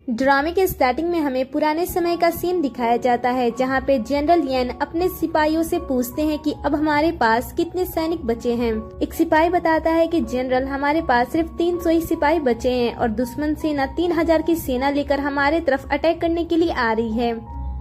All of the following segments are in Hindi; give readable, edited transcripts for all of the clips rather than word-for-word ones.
ड्रामे के स्टार्टिंग में हमें पुराने समय का सीन दिखाया जाता है, जहां पे जनरल येन अपने सिपाहियों से पूछते हैं कि अब हमारे पास कितने सैनिक बचे हैं। एक सिपाही बताता है कि जनरल, हमारे पास सिर्फ 300 ही सिपाही बचे हैं और दुश्मन सेना 3000 की सेना लेकर हमारे तरफ अटैक करने के लिए आ रही है।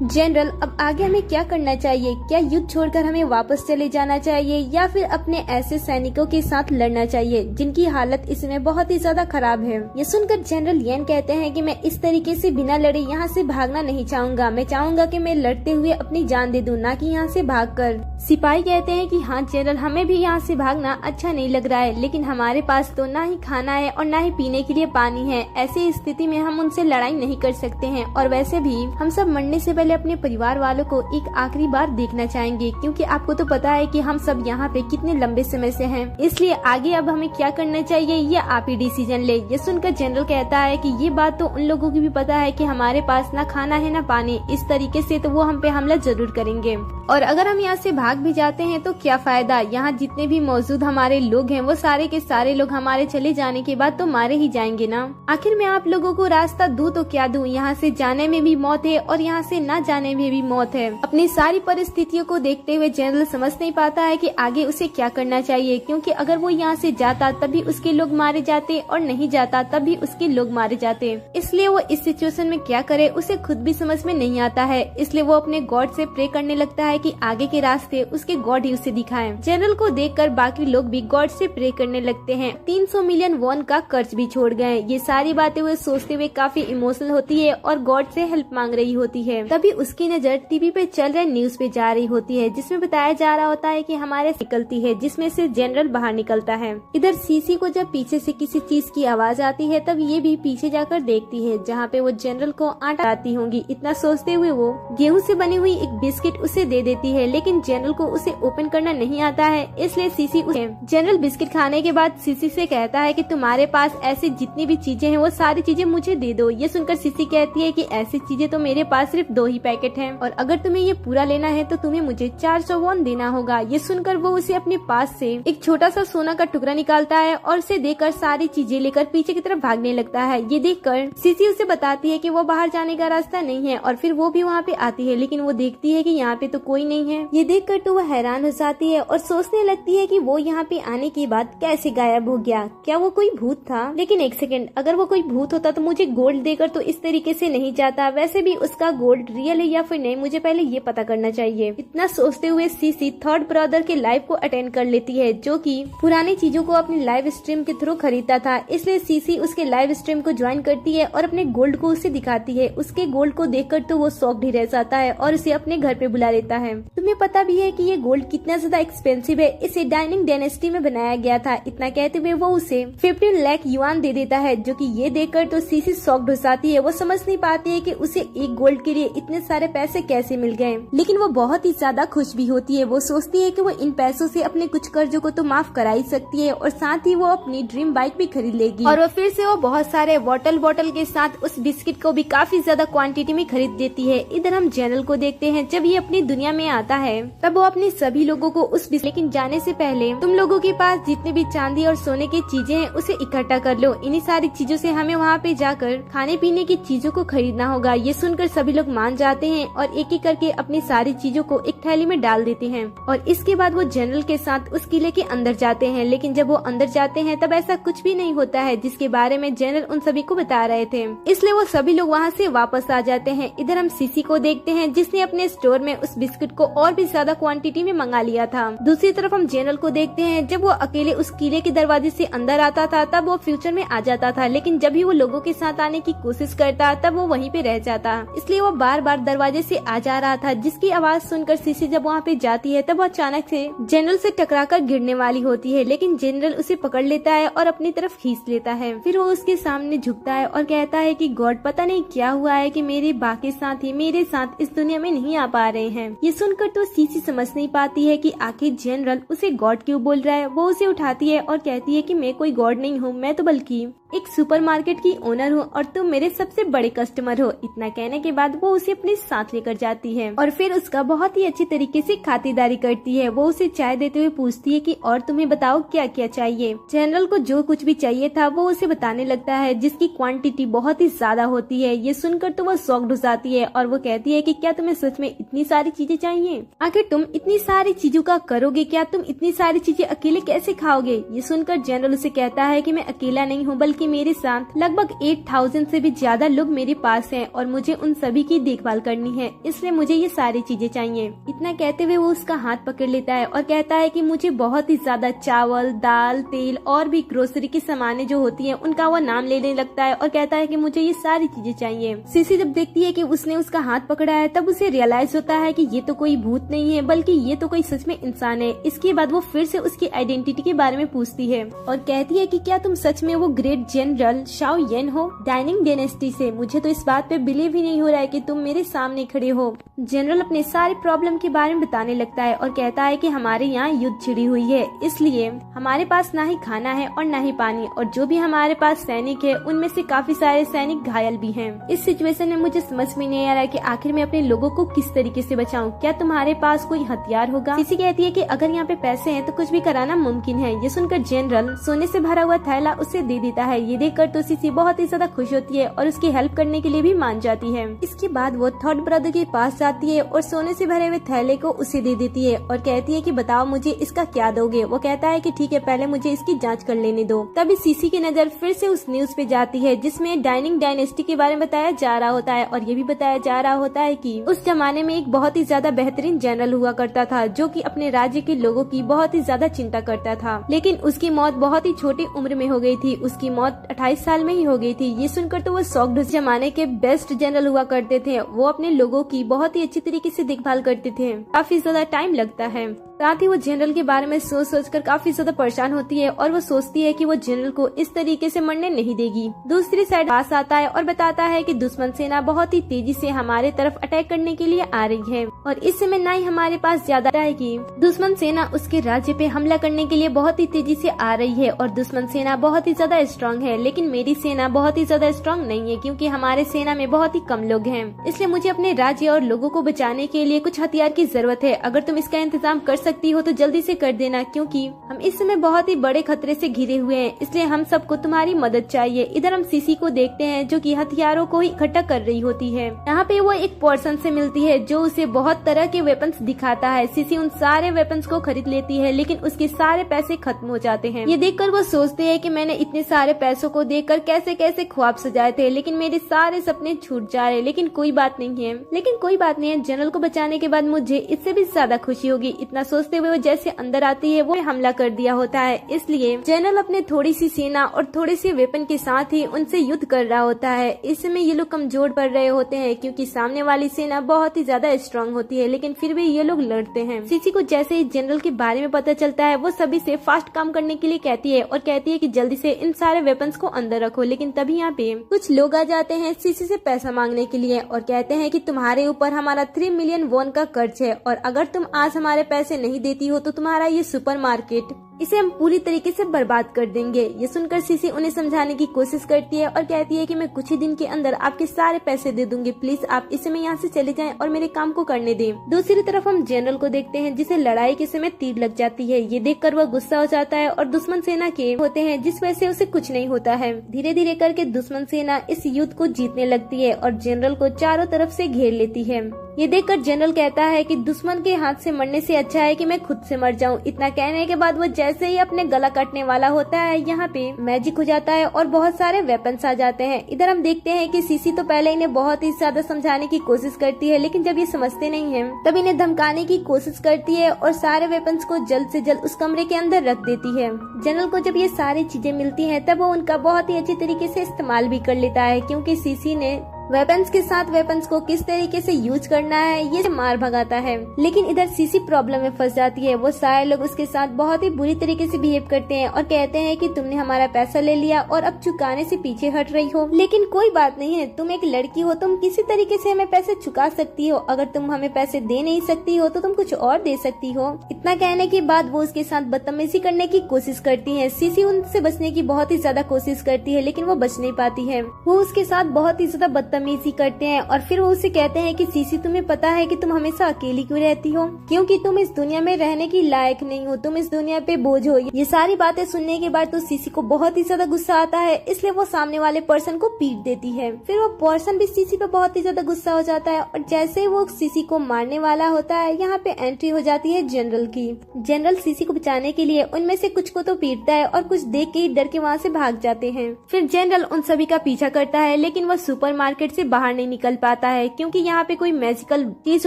जनरल, अब आगे हमें क्या करना चाहिए? क्या युद्ध छोड़कर हमें वापस चले जाना चाहिए या फिर अपने ऐसे सैनिकों के साथ लड़ना चाहिए जिनकी हालत इसमें बहुत ही ज्यादा खराब है? ये सुनकर जनरल येन कहते हैं कि मैं इस तरीके से बिना लड़े यहाँ से भागना नहीं चाहूंगा। मैं चाहूंगा कि मैं लड़ते हुए अपनी जान दे दूं, ना कि यहाँ से भागकर। सिपाही कहते हैं कि हाँ जनरल, हमें भी यहाँ से भागना अच्छा नहीं लग रहा है, लेकिन हमारे पास तो ना ही खाना है और ना ही पीने के लिए पानी है। ऐसी स्थिति में हम उनसे लड़ाई नहीं कर सकते हैं और वैसे भी हम सब मरने से पहले अपने परिवार वालों को एक आखिरी बार देखना चाहेंगे, क्योंकि आपको तो पता है कि हम सब यहाँ पे कितने लंबे समय से हैं। इसलिए आगे अब हमें क्या करना चाहिए ये आप ही डिसीजन ले। ये सुनकर जनरल कहता है कि ये बात तो उन लोगों की भी पता है कि हमारे पास ना खाना है ना पानी। इस तरीके से तो वो हम पे हमला जरूर करेंगे और अगर हम यहाँ से भाग भी जाते हैं तो क्या फायदा? यहाँ जितने भी मौजूद हमारे लोग हैं वो सारे के सारे लोग हमारे चले जाने के बाद तो मारे ही जाएंगे ना। आखिर मैं आप लोगों को रास्ता दूं तो क्या दूं? यहाँ से जाने में भी मौत है और यहाँ से न जाने में भी मौत है। अपनी सारी परिस्थितियों को देखते हुए जनरल समझ नहीं पाता है कि आगे उसे क्या करना चाहिए, क्योंकि अगर वो यहाँ से जाता तभी उसके लोग मारे जाते और नहीं जाता तभी उसके लोग मारे जाते। इसलिए वो इस सिचुएशन में क्या करे उसे खुद भी समझ में नहीं आता है। इसलिए वो अपने गॉड से प्रे करने लगता है कि आगे के रास्ते उसके गॉड ही उसे दिखाएं। जनरल को देखकर बाकी लोग भी गॉड से प्रे करने लगते हैं। 300 मिलियन वॉन का कर्ज भी छोड़ गए। ये सारी बातें वो सोचते हुए काफी इमोशनल होती है और गॉड से हेल्प मांग रही होती है। तभी उसकी नजर टीवी पे चल रहे न्यूज पे जा रही होती है, जिसमें बताया जा रहा होता है कि हमारे निकलती है, जिसमें से जनरल बाहर निकलता है। इधर सीसी को जब पीछे से किसी चीज की आवाज आती है तब ये भी पीछे जाकर देखती है, जहाँ पे वो जनरल को आटा आती होंगी। इतना सोचते हुए वो गेहूं से बनी हुई एक बिस्किट उसे दे देती है, लेकिन जनरल को उसे ओपन करना नहीं आता है। इसलिए सीसी उसे जनरल बिस्किट खाने के बाद सीसी से कहता है कि तुम्हारे पास ऐसी जितनी भी चीजें हैं वो सारी चीजें मुझे दे दो। ये सुनकर सीसी कहती है कि ऐसी चीजें तो मेरे पास सिर्फ 2 ही पैकेट हैं और अगर तुम्हें ये पूरा लेना है तो तुम्हें मुझे 400 वॉन देना होगा। ये सुनकर वो उसे अपने पास से एक छोटा सा सोना का टुकड़ा निकालता है और उसे देकर सारी चीजें लेकर पीछे की तरफ भागने लगता है। ये देखकर सीसी उसे बताती है कि वो बाहर जाने का रास्ता नहीं है और फिर वो भी वहाँ पे आती है, लेकिन वो देखती है कि यहाँ पे तो कोई नहीं है। ये देखकर तो वो हैरान हो जाती है और सोचने लगती है कि वो यहाँ पे आने के बाद कैसे गायब हो गया। क्या वो कोई भूत था? लेकिन एक सेकंड, अगर वो कोई भूत होता तो मुझे गोल्ड देकर तो इस तरीके से नहीं जाता। वैसे भी उसका गोल्ड रियल है या फिर नहीं, मुझे पहले ये पता करना चाहिए। इतना सोचते हुए सीसी थर्ड ब्रदर के लाइव को अटेंड कर लेती है, जो कि पुरानी चीजों को अपनी लाइव स्ट्रीम के थ्रू खरीदता था। इसलिए सीसी उसके लाइव स्ट्रीम को ज्वाइन करती है और अपने गोल्ड को उसे दिखाती है। उसके गोल्ड को देखकर तो वो शॉक्ड ही रह जाता है और उसे अपने घर पे बुला लेता है। तुम्हें पता भी है कि ये गोल्ड कितना ज्यादा एक्सपेंसिव है, इसे डाइनिंग डायनेस्टी में बनाया गया था। इतना कहते हुए वो उसे 15 लाख युआन दे देता है, जो कि ये देखकर तो सीसी शॉक्ड हो जाती है। वो समझ नहीं पाती है कि उसे एक गोल्ड के लिए इतने सारे पैसे कैसे मिल गए, लेकिन वो बहुत ही ज्यादा खुश भी होती है। वो सोचती है कि वो इन पैसों से अपने कुछ कर्जों को तो माफ करा ही सकती है और साथ ही वो अपनी ड्रीम बाइक भी खरीद लेगी। और वो फिर से वो बहुत सारे बॉटल के साथ उस बिस्किट को भी काफी ज्यादा क्वांटिटी में खरीद देती है। इधर हम जनरल को देखते हैं, जब ये अपनी दुनिया में आता है तब वो अपने सभी लोगों को उस लेकिन जाने से पहले तुम लोगों के पास जितने भी चांदी और सोने की चीजें हैं उसे इकट्ठा कर लो। इन्हीं सारी चीजों से हमें वहाँ पे जाकर खाने पीने की चीजों को खरीदना होगा। ये सुनकर सभी लोग मान जाते हैं और एक एक करके अपनी सारी चीजों को एक थैली में डाल देते हैं और इसके बाद वो जनरल के साथ उस किले के अंदर जाते हैं। लेकिन जब वो अंदर जाते हैं तब ऐसा कुछ भी नहीं होता है जिसके बारे में जनरल उन सभी को बता रहे थे। इसलिए वो सभी लोग वहाँ से वापस आ जाते हैं। इधर हम सीसी को देखते हैं, जिसने अपने स्टोर में उस बिस्किट को और भी ज्यादा क्वांटिटी में मंगा लिया था। दूसरी तरफ हम जनरल को देखते हैं, जब वो अकेले उस किले के दरवाजे से अंदर आता था तब वो फ्यूचर में आ जाता था, लेकिन जब भी वो लोगों के साथ आने की कोशिश करता तब वो वहीं पे रह जाता। इसलिए वो बार बार दरवाजे से आ जा रहा था, जिसकी आवाज सुनकर सीसी जब वहाँ पे जाती है तब वो अचानक से जनरल से टकराकर गिरने वाली होती है, लेकिन जनरल उसे पकड़ लेता है और अपनी तरफ खींच लेता है। फिर वो उसके सामने झुकता है और कहता है कि गॉड, पता नहीं क्या हुआ है कि मेरे बाकी साथी मेरे साथ इस दुनिया में नहीं आ पा रहे हैं। ये सुनकर तो सीसी समझ नहीं पाती है कि आखिर जनरल उसे गॉड क्यों बोल रहा है। वो उसे उठाती है और कहती है कि मैं कोई गॉड नहीं हूँ, मैं तो बल्कि एक सुपरमार्केट की ओनर हूँ और तुम मेरे सबसे बड़े कस्टमर हो। इतना कहने के बाद वो उसे अपने साथ लेकर जाती है और फिर उसका बहुत ही अच्छी तरीके से खातिरदारी करती है। वो उसे चाय देते हुए पूछती है कि और तुम्हें बताओ क्या क्या चाहिए। जनरल को जो कुछ भी चाहिए था वो उसे बताने लगता है, जिसकी क्वांटिटी बहुत ही ज्यादा होती है। ये सुनकर तो वो शॉक्ड हो जाती है और वो कहती है कि क्या तुम्हें सच में इतनी सारी चीजें चाहिए? आखिर तुम इतनी सारी चीजों का करोगे क्या? तुम इतनी सारी चीजें अकेले कैसे खाओगे? ये सुनकर जनरल उसे कहता है कि मैं अकेला नहीं हूँ, बल्कि मेरे साथ लगभग 8000 से भी ज्यादा लोग मेरे पास हैं और मुझे उन सभी की देखभाल करनी है, इसलिए मुझे ये सारी चीजें चाहिए। इतना कहते हुए वो उसका हाथ पकड़ लेता है और कहता है कि मुझे बहुत ही ज्यादा चावल, दाल, तेल और भी ग्रोसरी की सामानें जो होती हैं उनका वो नाम लेने लगता है और कहता है कि मुझे ये सारी चीजें चाहिए। सीसी जब देखती है कि उसने उसका हाथ पकड़ा है तब उसे रियलाइज होता है कि ये तो कोई भूत नहीं है, बल्कि ये तो कोई सच में इंसान है। इसके बाद वो फिर से उसकी आइडेंटिटी के बारे में पूछती है और कहती है कि क्या तुम सच में वो ग्रेट जनरल शाओ येन हो डाइनिंग डायनेस्टी से? मुझे तो इस बात पे बिलीव ही नहीं हो रहा है कि तुम मेरे सामने खड़े हो। जनरल अपने सारे प्रॉब्लम के बारे में बताने लगता है और कहता है कि हमारे यहाँ युद्ध छिड़ी हुई है, इसलिए हमारे पास ना ही खाना है और ना ही पानी, और जो भी हमारे पास सैनिक है उनमें से काफी सारे सैनिक घायल भी हैं। इस सिचुएशन में मुझे समझ में नहीं आ रहा है कि आखिर मैं अपने लोगों को किस तरीके से बचाऊं। क्या तुम्हारे पास कोई हथियार होगा? सीसी कहती है कि अगर यहाँ पे पैसे हैं तो कुछ भी कराना मुमकिन है। ये सुनकर जनरल सोने से भरा हुआ थैला उसे दे देता है। ये देखकर तो सीसी बहुत ही ज्यादा खुश होती है और उसकी हेल्प करने के लिए भी मान जाती है। इसके बाद वो थर्ड ब्रदर के पास जाती है और सोने से भरे हुए थैले को उसे दे देती है और कहती है कि बताओ मुझे इसका क्या दोगे? वो कहता है कि ठीक है, पहले मुझे इसकी जांच कर लेने दो। तभी सीसी की नजर फिर से उस न्यूज पे जाती है जिसमें डाइनिंग डायनेस्टी के बारे में बताया जा रहा होता है और ये भी बताया जा रहा होता है कि उस जमाने में एक बहुत ही ज्यादा बेहतरीन जनरल हुआ करता था जो कि अपने राज्य के लोगों की बहुत ही ज्यादा चिंता करता था, लेकिन उसकी मौत बहुत ही छोटी उम्र में हो गई थी। उसकी मौत 28 साल में ही हो गई थी। ये सुनकर तो वो शॉक्ड। उस जमाने के बेस्ट जनरल हुआ करते थे, वो अपने लोगों की बहुत ही अच्छी तरीके से देखभाल करते थे। काफी ज्यादा टाइम लगता है। साथ ही वो जनरल के बारे में सोच सोचकर काफी ज्यादा परेशान होती है और वो सोचती है कि वो जनरल को इस तरीके से मरने नहीं देगी। दूसरी साइड पास आता है और बताता है कि दुश्मन सेना बहुत ही तेजी से हमारे तरफ अटैक करने के लिए आ रही है और इस समय न ही हमारे पास ज्यादा रहेगी। दुश्मन सेना उसके राज्य पे हमला करने के लिए बहुत ही तेजी से आ रही है और दुश्मन सेना बहुत ही ज्यादा स्ट्रांग है, लेकिन मेरी सेना बहुत ही ज्यादा स्ट्रांग नहीं है क्योंकि हमारे सेना में बहुत ही कम लोग हैं। इसलिए मुझे अपने राज्य और लोगों को बचाने के लिए कुछ हथियार की जरूरत है। अगर तुम इसका इंतजाम कर सकती हो तो जल्दी से कर देना, क्योंकि हम इस समय बहुत ही बड़े खतरे से घिरे हुए हैं, इसलिए हम सबको तुम्हारी मदद चाहिए। इधर हम सीसी को देखते हैं जो कि हथियारों को इकट्ठा कर रही होती है। यहाँ पे वो एक पर्सन से मिलती है जो उसे बहुत तरह के वेपन्स दिखाता है। सीसी उन सारे वेपन्स को खरीद लेती है, लेकिन उसके सारे पैसे खत्म हो जाते हैं। ये देखकर वो सोचते हैं कि मैंने इतने सारे पैसों को देखकर कैसे कैसे ख्वाब सजाए थे, लेकिन मेरे सारे सपने छूट जा रहे। लेकिन कोई बात नहीं है, जनरल को बचाने के बाद मुझे इससे भी ज्यादा खुशी होगी। इतना सोचते हुए वो जैसे अंदर आती है वो हमला कर दिया होता है। इसलिए जनरल अपने थोड़ी सी सेना और थोड़े से वेपन के साथ ही उनसे युद्ध कर रहा होता है। इस समय ये लोग कमजोर पड़ रहे होते हैं क्योंकि सामने वाली सेना बहुत ही ज्यादा स्ट्रांग होती है, लेकिन फिर भी ये लोग लड़ते हैं। सीसी को जैसे ही जनरल के बारे में पता चलता है वो सभी से फास्ट काम करने के लिए कहती है और कहती है कि जल्दी से इन सारे वेपन्स को अंदर रखो। लेकिन तभी यहाँ पे कुछ लोग आ जाते हैं सीसी से पैसा मांगने के लिए और कहते हैं कि तुम्हारे ऊपर हमारा 3 मिलियन वॉन का कर्ज है और अगर तुम आज हमारे पैसे नहीं देती हो तो तुम्हारा ये सुपरमार्केट इसे हम पूरी तरीके से बर्बाद कर देंगे। ये सुनकर सीसी उन्हें समझाने की कोशिश करती है और कहती है कि मैं कुछ ही दिन के अंदर आपके सारे पैसे दे दूंगी, प्लीज आप इस समय यहाँ से चले जाएं और मेरे काम को करने दें। दूसरी तरफ हम जनरल को देखते हैं जिसे लड़ाई के समय तीर लग जाती है। ये देखकर वह गुस्सा हो जाता है और दुश्मन सेना के होते हैं जिस वजह से उसे कुछ नहीं होता है। धीरे धीरे करके दुश्मन सेना इस युद्ध को जीतने लगती है और जनरल को चारों तरफ से घेर लेती है। ये देखकर जनरल कहता है कि दुश्मन के हाथ से मरने से अच्छा है कि मैं खुद से मर जाऊं। इतना कहने के बाद वो जैसे ही अपने गला काटने वाला होता है यहाँ पे मैजिक हो जाता है और बहुत सारे वेपन्स आ जाते हैं। इधर हम देखते हैं कि सीसी तो पहले इन्हें बहुत ही ज्यादा समझाने की कोशिश करती है, लेकिन जब ये समझते नहीं है तब इन्हें धमकाने की कोशिश करती है और सारे वेपन्स को जल्द से जल्द उस कमरे के अंदर रख देती है। जनरल को जब ये सारी चीजें मिलती है तब वो उनका बहुत ही अच्छी तरीके से इस्तेमाल भी कर लेता है, क्योंकि सीसी ने वेपन्स के साथ वेपन्स को किस तरीके से यूज करना है ये मार भगाता है। लेकिन इधर सीसी प्रॉब्लम में फंस जाती है। वो सारे लोग उसके साथ बहुत ही बुरी तरीके से बिहेव करते हैं और कहते हैं कि तुमने हमारा पैसा ले लिया और अब चुकाने से पीछे हट रही हो। लेकिन कोई बात नहीं है, तुम एक लड़की हो, तुम किसी तरीके से हमें पैसे चुका सकती हो। अगर तुम हमें पैसे दे नहीं सकती हो तो तुम कुछ और दे सकती हो। इतना कहने के बाद वो उसके साथ बदतमीजी करने की कोशिश करती है। सीसी उनसे बचने की बहुत ही ज्यादा कोशिश करती है लेकिन वो बच नहीं पाती है। वो उसके साथ बहुत ही ज्यादा बदतमीजी करते हैं और फिर वो उसे कहते हैं कि सीसी तुम्हें पता है कि तुम हमेशा अकेली क्यों रहती हो, क्योंकि तुम इस दुनिया में रहने की लायक नहीं हो, तुम इस दुनिया पे बोझ हो। ये सारी बातें सुनने के बाद तो सीसी को बहुत ही ज्यादा गुस्सा आता है, इसलिए वो सामने वाले पर्सन को पीट देती है। फिर वो पर्सन भी सीसी पे बहुत ही ज्यादा गुस्सा हो जाता है और जैसे ही वो सीसी को मारने वाला होता है यहाँ पे एंट्री हो जाती है जनरल की। जनरल सीसी को बचाने के लिए उनमें से कुछ को तो पीटता है और कुछ देख के ही डर के वहाँ से भाग जाते हैं। फिर जनरल उन सभी का पीछा करता है लेकिन वो सुपरमार्केट से बाहर नहीं निकल पाता है क्योंकि यहाँ पे कोई मैजिकल चीज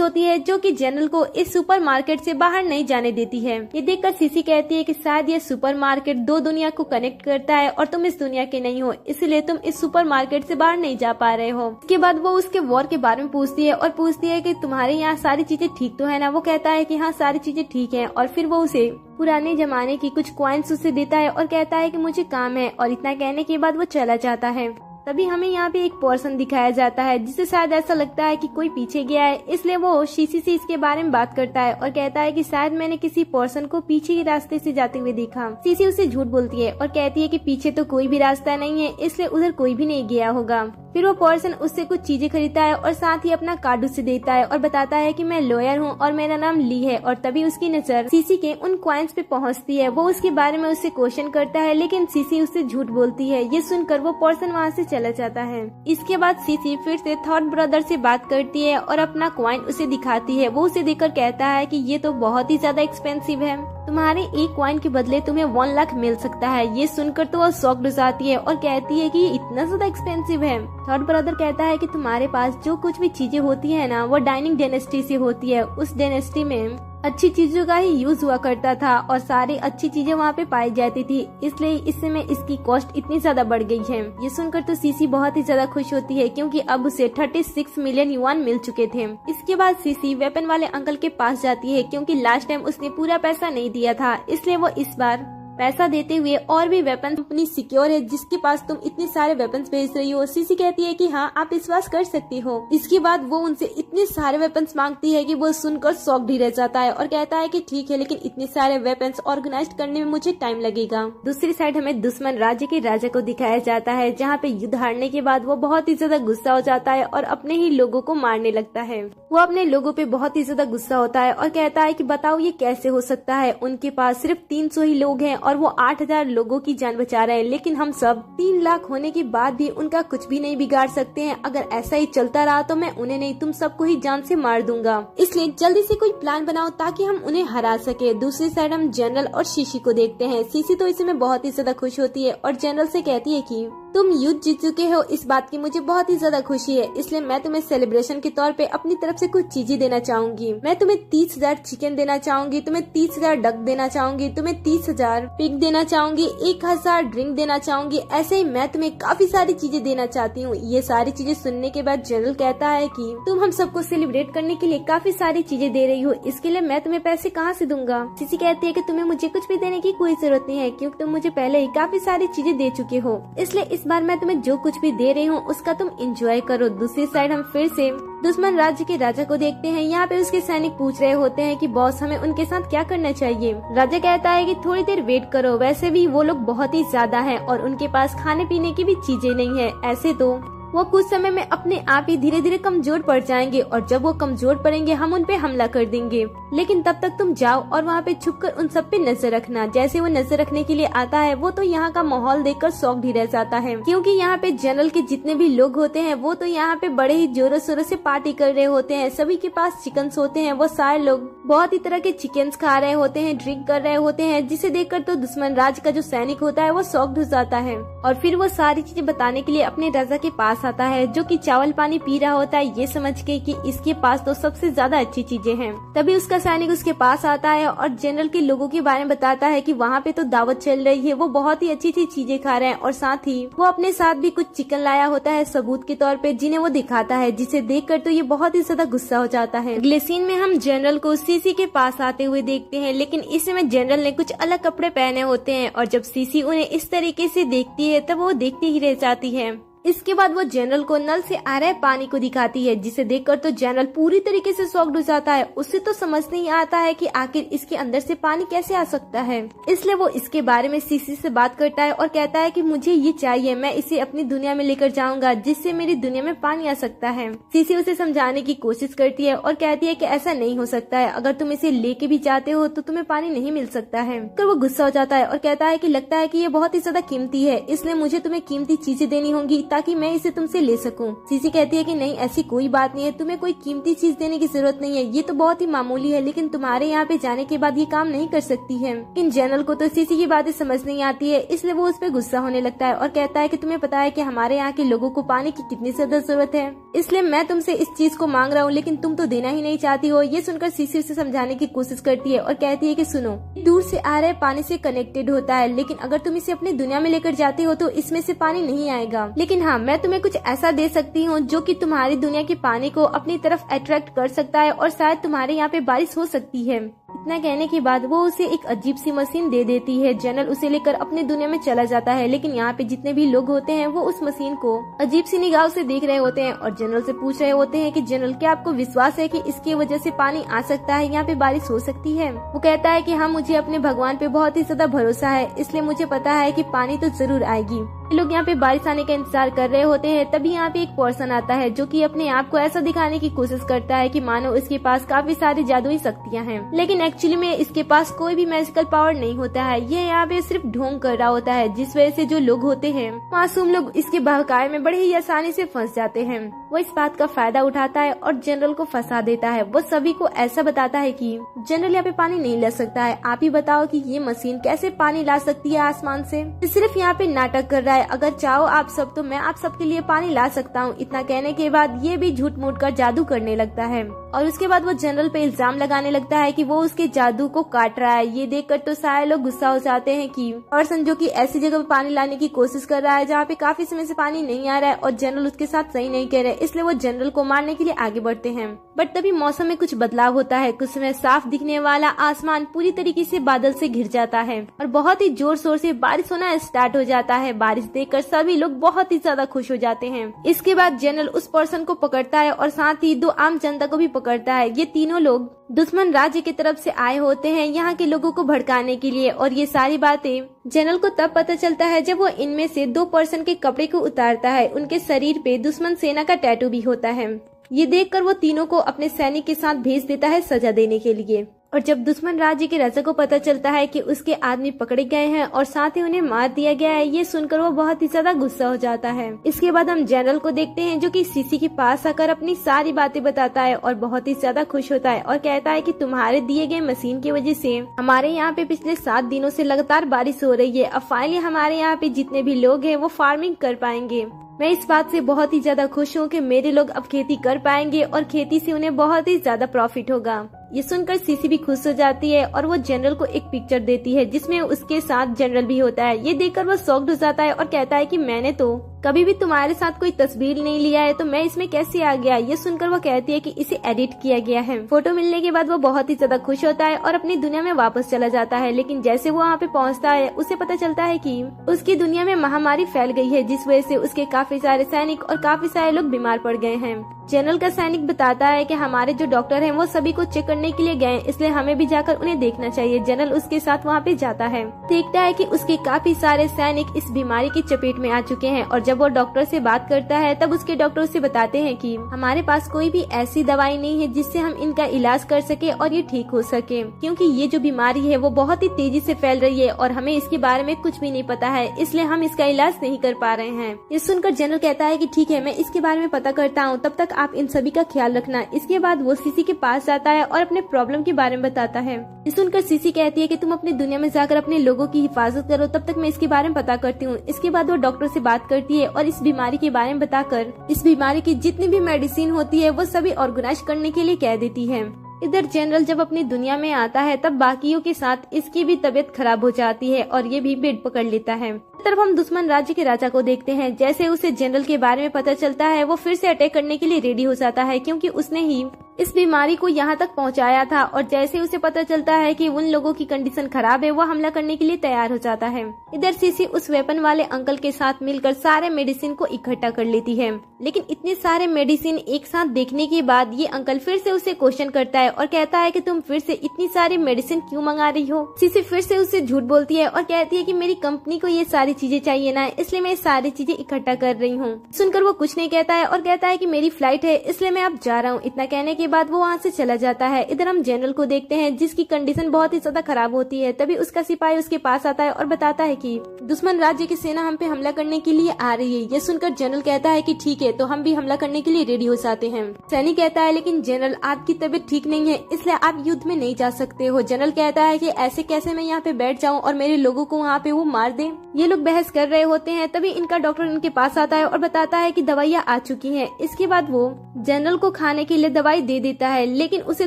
होती है जो कि जनरल को इस सुपरमार्केट से बाहर नहीं जाने देती है। ये देखकर सीसी कहती है कि शायद ये सुपरमार्केट दो दुनिया को कनेक्ट करता है और तुम इस दुनिया के नहीं हो, इसलिए तुम इस सुपरमार्केट से बाहर नहीं जा पा रहे हो। इसके बाद वो उसके वॉर के बारे में पूछती है और पूछती है कि तुम्हारे यहाँ सारी चीजें ठीक तो है ना। वो कहता है कि हाँ सारी चीजें ठीक है और फिर वो उसे पुराने जमाने की कुछ कॉइन्स उसे देता है और कहता है कि मुझे काम है, और इतना कहने के बाद वो चला जाता है। तभी हमें यहाँ पे एक पर्सन दिखाया जाता है जिसे शायद ऐसा लगता है कि कोई पीछे गया है, इसलिए वो सीसी से इसके बारे में बात करता है और कहता है कि शायद मैंने किसी पर्सन को पीछे के रास्ते से जाते हुए देखा। सीसी उसे झूठ बोलती है और कहती है कि पीछे तो कोई भी रास्ता नहीं है, इसलिए उधर कोई भी नहीं गया होगा। फिर वो पर्सन उससे कुछ चीजें खरीदता है और साथ ही अपना कार्ड उसे देता है और बताता है कि मैं लॉयर हूँ और मेरा नाम ली है। और तभी उसकी नजर सीसी के उन कॉइन्स पे पहुँचती है। वो उसके बारे में उससे क्वेश्चन करता है लेकिन सीसी उससे झूठ बोलती है। ये सुनकर वो पर्सन वहाँ से चला जाता है। इसके बाद सीसी फिर से थॉट ब्रदर से बात करती है और अपना कॉइन उसे दिखाती है। वो उसे देखकर कहता है कि ये तो बहुत ही ज्यादा एक्सपेंसिव है, तुम्हारे एक कॉइन के बदले तुम्हें 1 लाख मिल सकता है। ये सुनकर तो वो शॉक्ड हो जाती है और कहती है कि ये इतना ज्यादा एक्सपेंसिव है। थर्ड ब्रदर कहता है कि तुम्हारे पास जो कुछ भी चीजें होती है ना वो डाइनिंग डायनेस्टी से होती है। उस डायनेस्टी में अच्छी चीजों का ही यूज हुआ करता था और सारी अच्छी चीजें वहाँ पे पाई जाती थी, इसलिए इस समय इसकी कॉस्ट इतनी ज्यादा बढ़ गई है। ये सुनकर तो सीसी बहुत ही ज्यादा खुश होती है क्योंकि अब उसे 36 मिलियन युआन मिल चुके थे। इसके बाद सीसी वेपन वाले अंकल के पास जाती है क्योंकि लास्ट टाइम उसने पूरा पैसा नहीं दिया था, इसलिए वो इस बार पैसा देते हुए और भी वेपन कंपनी सिक्योर है जिसके पास तुम इतने सारे वेपन्स भेज रही हो। सीसी कहती है कि हाँ आप विश्वास कर सकती हो। इसके बाद वो उनसे इतने सारे वेपन्स मांगती है कि वो सुनकर शॉक्ड ही रह जाता है और कहता है कि ठीक है लेकिन इतने सारे वेपन्स ऑर्गेनाइज करने में मुझे टाइम लगेगा। दूसरी साइड हमें दुश्मन राज्य के राजा को दिखाया जाता है जहाँ पे युद्ध हारने के बाद वो बहुत ही ज्यादा गुस्सा हो जाता है और अपने ही लोगों को मारने लगता है। वो अपने लोगों पे बहुत ही ज्यादा गुस्सा होता है और कहता है कि बताओ ये कैसे हो सकता है, उनके पास सिर्फ 300 ही लोग हैं और वो 8000 लोगों की जान बचा रहे हैं, लेकिन हम सब 3 लाख होने के बाद भी उनका कुछ भी नहीं बिगाड़ सकते हैं। अगर ऐसा ही चलता रहा तो मैं उन्हें नहीं तुम सबको ही जान से मार दूंगा, इसलिए जल्दी से कोई प्लान बनाओ ताकि हम उन्हें हरा सके। दूसरी साइड हम जनरल और सीसी को देखते हैं। सीसी तो इसमें बहुत ही ज्यादा खुश होती है और जनरल से कहती है कि तुम युद्ध जीत चुके हो, इस बात की मुझे बहुत ही ज्यादा खुशी है, इसलिए मैं तुम्हें सेलिब्रेशन के तौर पे अपनी तरफ से कुछ चीजें देना चाहूंगी। मैं तुम्हें 30,000 चिकन देना चाहूंगी, तुम्हें 30,000 डक देना चाहूंगी, तुम्हें 30,000 पिग देना चाहूंगी, 1000 ड्रिंक देना चाहूंगी। ऐसे ही मैं तुम्हें काफी सारी चीजें देना चाहती हूँ। ये सारी चीजें सुनने के बाद जनरल कहता है कि तुम हम सबको सेलिब्रेट करने के लिए काफी सारी चीजें दे रही हो, इसके लिए मैं तुम्हें पैसे कहाँ से दूंगा। सीसी कहती है कि तुम्हें मुझे कुछ भी देने की कोई जरूरत नहीं है क्योंकि तुम मुझे पहले ही काफी सारी चीजें दे चुके हो, इसलिए इस बार मैं तुम्हें जो कुछ भी दे रही हूँ उसका तुम एंजॉय करो। दूसरी साइड हम फिर से दुश्मन राज्य के राजा को देखते हैं। यहाँ पे उसके सैनिक पूछ रहे होते हैं कि बॉस हमें उनके साथ क्या करना चाहिए। राजा कहता है कि थोड़ी देर वेट करो, वैसे भी वो लोग बहुत ही ज्यादा हैं और उनके पास खाने पीने की भी चीजें नहीं है। ऐसे तो वो कुछ समय में अपने आप ही धीरे धीरे कमजोर पड़ जाएंगे और जब वो कमजोर पड़ेंगे हम उन पे हमला कर देंगे, लेकिन तब तक तुम जाओ और वहाँ पे छुपकर उन सब पे नजर रखना। जैसे वो नजर रखने के लिए आता है वो तो यहाँ का माहौल देखकर शॉक्ड ही रह जाता है क्योंकि यहाँ पे जनरल के जितने भी लोग होते हैं वो तो यहाँ पे बड़े ही जोरों शोरों से पार्टी कर रहे होते हैं। सभी के पास चिकन्स होते हैं, वो सारे लोग बहुत ही तरह के चिकन्स खा रहे होते हैं, ड्रिंक कर रहे होते हैं, जिसे देखकर तो दुश्मन राज का जो सैनिक होता है वो शॉक्ड हो जाता है और फिर वो सारी चीजें बताने के लिए अपने राजा के पास आता है, जो कि चावल पानी पी रहा होता है ये समझ के कि इसके पास तो सबसे ज्यादा अच्छी चीजें हैं। तभी उसका सैनिक उसके पास आता है और जनरल के लोगों के बारे में बताता है कि वहाँ पे तो दावत चल रही है, वो बहुत ही अच्छी अच्छी चीजें खा रहे हैं और साथ ही वो अपने साथ भी कुछ चिकन लाया होता है सबूत के तौर पे, जिन्हें वो दिखाता है, जिसे देखकर तो ये बहुत ही ज्यादा गुस्सा हो जाता है। अगले सीन में हम जनरल को सीसी के पास आते हुए देखते हैं, लेकिन इस समय जनरल ने कुछ अलग कपड़े पहने होते हैं और जब सीसी उन्हें इस तरीके से देखती है तब वो देखती ही रह जाती है। इसके बाद वो जनरल को नल से आ रहे पानी को दिखाती है, जिसे देखकर तो जनरल पूरी तरीके से शॉक्ड हो जाता है। उसे तो समझ नहीं आता है कि आखिर इसके अंदर से पानी कैसे आ सकता है। इसलिए वो इसके बारे में सीसी से बात करता है और कहता है कि मुझे ये चाहिए, मैं इसे अपनी दुनिया में लेकर जाऊंगा जिससे मेरी दुनिया में पानी आ सकता है। सीसी उसे समझाने की कोशिश करती है और कहती है कि ऐसा नहीं हो सकता है, अगर तुम इसे लेके भी जाते हो तो तुम्हें पानी नहीं मिल सकता है। तो वो गुस्सा हो जाता है और कहता है कि लगता है कि ये बहुत ही ज्यादा कीमती है, इसलिए मुझे तुम्हें कीमती चीजें देनी होंगी ताकि मैं इसे तुमसे ले सकूं। सीसी कहती है कि नहीं, ऐसी कोई बात नहीं है, तुम्हें कोई कीमती चीज देने की जरूरत नहीं है, ये तो बहुत ही मामूली है, लेकिन तुम्हारे यहाँ पे जाने के बाद ये काम नहीं कर सकती है। इन जनरल को तो सीसी की बातें समझ नहीं आती है, इसलिए वो उस पर गुस्सा होने लगता है और कहता है कि तुम्हें पता है कि हमारे यहाँ के लोगों को पानी की कितनी ज्यादा जरूरत है, इसलिए मैं तुमसे इस चीज को मांग रहा हूँ, लेकिन तुम तो देना ही नहीं चाहती हो। ये सुनकर सीसी उसे समझाने की कोशिश करती है और कहती है कि सुनो, दूर से आ रहे पानी से कनेक्टेड होता है, लेकिन अगर तुम इसे अपनी दुनिया में लेकर जाते हो तो इसमें से पानी नहीं आएगा, लेकिन हाँ, मैं तुम्हें कुछ ऐसा दे सकती हूँ जो कि तुम्हारी दुनिया के पानी को अपनी तरफ अट्रैक्ट कर सकता है और शायद तुम्हारे यहाँ पे बारिश हो सकती है। इतना कहने के बाद वो उसे एक अजीब सी मशीन दे देती है। जनरल उसे लेकर अपनी दुनिया में चला जाता है, लेकिन यहाँ पे जितने भी लोग होते हैं वो उस मशीन को अजीब सी निगाह से देख रहे होते हैं और जनरल से पूछ रहे होते हैं कि जनरल, क्या आपको विश्वास है कि इसकी वजह से पानी आ सकता है, यहाँ पे बारिश हो सकती है? वो कहता है कि हाँ, मुझे अपने भगवान पे बहुत ही ज्यादा भरोसा है, इसलिए मुझे पता है कि पानी तो जरूर आएगी। लोग यहाँ पे बारिश आने का इंतजार कर रहे होते हैं। तभी यहाँ पे एक पर्सन आता है जो कि अपने आप को ऐसा दिखाने की कोशिश करता है कि मानो इसके पास काफी सारी जादुई शक्तियाँ हैं, लेकिन एक्चुअली में इसके पास कोई भी मैजिकल पावर नहीं होता है। ये यहाँ पे सिर्फ ढोंग कर रहा होता है, जिस वजह से जो लोग होते हैं मासूम लोग इसके बहकावे में बड़े ही आसानी से फंस जाते हैं। वो इस बात का फायदा उठाता है और जनरल को फंसा देता है। वो सभी को ऐसा बताता है कि जनरल यहाँ पे पानी नहीं ला सकता है, आप ही बताओ कि ये मशीन कैसे पानी ला सकती है आसमान से। सिर्फ यहाँ पे नाटक कर रहा है, अगर चाहो आप सब तो मैं आप सबके लिए पानी ला सकता हूँ। इतना कहने के बाद ये भी झूठ मूठ कर जादू करने लगता है और उसके बाद वो जनरल पे इल्जाम लगाने लगता है कि वो उसके जादू को काट रहा है। ये देखकर तो सारे लोग गुस्सा हो जाते हैं कि पर्सन जो कि ऐसी जगह पे पानी लाने की कोशिश कर रहा है जहाँ पे काफी समय से पानी नहीं आ रहा है और जनरल उसके साथ सही नहीं कह रहे, इसलिए वो जनरल को मारने के लिए आगे बढ़ते हैं। बट तभी मौसम में कुछ बदलाव होता है। कुछ समय साफ दिखने वाला आसमान पूरी तरीके से बादल से घिर जाता है और बहुत ही जोर शोर से बारिश होना स्टार्ट हो जाता है। बारिश देखकर सभी लोग बहुत ही ज्यादा खुश हो जाते हैं। इसके बाद जनरल उस पर्सन को पकड़ता है और साथ ही दो आम जनता को भी पकड़ता है। ये तीनों लोग दुश्मन राज्य की तरफ से आए होते हैं यहाँ के लोगों को भड़काने के लिए और ये सारी बातें जनरल को तब पता चलता है जब वो इनमें से दो पर्सन के कपड़े को उतारता है। उनके शरीर पे दुश्मन सेना का टैटू भी होता है। ये देखकर वो तीनों को अपने सैनिक के साथ भेज देता है सजा देने के लिए। और जब दुश्मन राज्य के राजा को पता चलता है कि उसके आदमी पकड़े गए हैं और साथ ही उन्हें मार दिया गया है, ये सुनकर वो बहुत ही ज्यादा गुस्सा हो जाता है। इसके बाद हम जनरल को देखते हैं जो कि सीसी के पास आकर अपनी सारी बातें बताता है और बहुत ही ज्यादा खुश होता है और कहता है कि तुम्हारे दिए गए मशीन की वजह से हमारे यहाँ पे पिछले 7 दिनों से लगातार बारिश हो रही है। अब फाइनली हमारे यहाँ पे जितने भी लोग हैं वो फार्मिंग कर पाएंगे। मैं इस बात से बहुत ही ज्यादा खुश हूँ कि मेरे लोग अब खेती कर पाएंगे और खेती से उन्हें बहुत ही ज्यादा प्रॉफिट होगा। ये सुनकर सीसी भी खुश हो जाती है और वो जनरल को एक पिक्चर देती है जिसमें उसके साथ जनरल भी होता है। ये देखकर वो शॉक्ड हो जाता है और कहता है कि मैंने तो कभी भी तुम्हारे साथ कोई तस्वीर नहीं लिया है, तो मैं इसमें कैसे आ गया। ये सुनकर वो कहती है कि इसे एडिट किया गया है। फोटो मिलने के बाद वो बहुत ही ज्यादा खुश होता है और अपनी दुनिया में वापस चला जाता है, लेकिन जैसे वो वहाँ पे पहुँचता है उसे पता चलता है कि उसकी दुनिया में महामारी फैल गई है, जिस वजह से उसके काफी सारे सैनिक और काफी सारे लोग बीमार पड़ गए हैं। जनरल का सैनिक बताता है कि हमारे जो डॉक्टर हैं वो सभी को चेक करने के लिए गए, इसलिए हमें भी जाकर उन्हें देखना चाहिए। जनरल उसके साथ वहाँ पे जाता है, देखता है कि उसके काफी सारे सैनिक इस बीमारी की चपेट में आ चुके हैं और जब वो डॉक्टर से बात करता है तब उसके डॉक्टर उसे बताते हैं कि हमारे पास कोई भी ऐसी दवाई नहीं है जिससे हम इनका इलाज कर सके और ये ठीक हो सके, क्योंकि ये जो बीमारी है वो बहुत ही तेजी से फैल रही है और हमें इसके बारे में कुछ भी नहीं पता है, इसलिए हम इसका इलाज नहीं कर पा रहे हैं। ये सुनकर जनरल कहता है कि ठीक है, मैं इसके बारे में पता करता हूँ, तब तक आप इन सभी का ख्याल रखना। इसके बाद वो सीसी के पास जाता है और अपने प्रॉब्लम के बारे में बताता है। ये सुनकर सीसी कहती है कि तुम अपनी दुनिया में जाकर अपने लोगों की हिफाजत करो, तब तक मैं इसके बारे में पता करती हूँ। इसके बाद वो डॉक्टर से बात करती है और इस बीमारी के बारे में बताकर इस बीमारी की जितनी भी मेडिसिन होती है वो सभी ऑर्गेनाइज करने के लिए कह देती है। इधर जनरल जब अपनी दुनिया में आता है तब बाकियों के साथ इसकी भी तबीयत खराब हो जाती है और ये भी बेड पकड़ लेता है। तरफ हम दुश्मन राज्य के राजा को देखते हैं। जैसे उसे जनरल के बारे में पता चलता है वो फिर से अटैक करने के लिए रेडी हो जाता है, क्योंकि उसने ही इस बीमारी को यहाँ तक पहुँचाया था। और जैसे उसे पता चलता है कि उन लोगों की कंडीशन खराब है, वो हमला करने के लिए तैयार हो जाता है। इधर सीसी उस वेपन वाले अंकल के साथ मिलकर सारे मेडिसिन को इकट्ठा कर लेती है। लेकिन इतने सारे मेडिसिन एक साथ देखने के बाद ये अंकल फिर से उसे क्वेश्चन करता है और कहता है कि तुम फिर से इतनी सारी मेडिसिन क्यों मंगा रही हो। सीसी फिर से उसे झूठ बोलती है और कहती है कि मेरी कंपनी को ये सारी चीजें चाहिए ना, इसलिए मैं सारी चीजें इकट्ठा कर रही हूँ। सुनकर वो कुछ नहीं कहता है और कहता है कि मेरी फ्लाइट है, इसलिए मैं अब जा रहा हूँ। इतना कहने के बाद वो वहाँ से चला जाता है। इधर हम जनरल को देखते हैं जिसकी कंडीशन बहुत ही ज्यादा खराब होती है। तभी उसका सिपाही उसके पास आता है और बताता है कि दुश्मन राज्य की सेना हम पे हमला करने के लिए आ रही है। ये सुनकर जनरल कहता है कि ठीक है, तो हम भी हमला करने के लिए रेडी हो जाते हैं। सैनिक कहता है लेकिन जनरल आपकी तबीयत ठीक नहीं है, इसलिए आप युद्ध में नहीं जा सकते हो। जनरल कहता है कि ऐसे कैसे मैं यहाँ पे बैठ जाऊँ और मेरे लोगों को वहाँ पे वो मार दे। ये लोग बहस कर रहे होते हैं। तभी इनका डॉक्टर इनके पास आता है और बताता है कि दवाइयाँ आ चुकी हैं। इसके बाद वो जनरल को खाने के लिए दवाई दे देता है, लेकिन उसे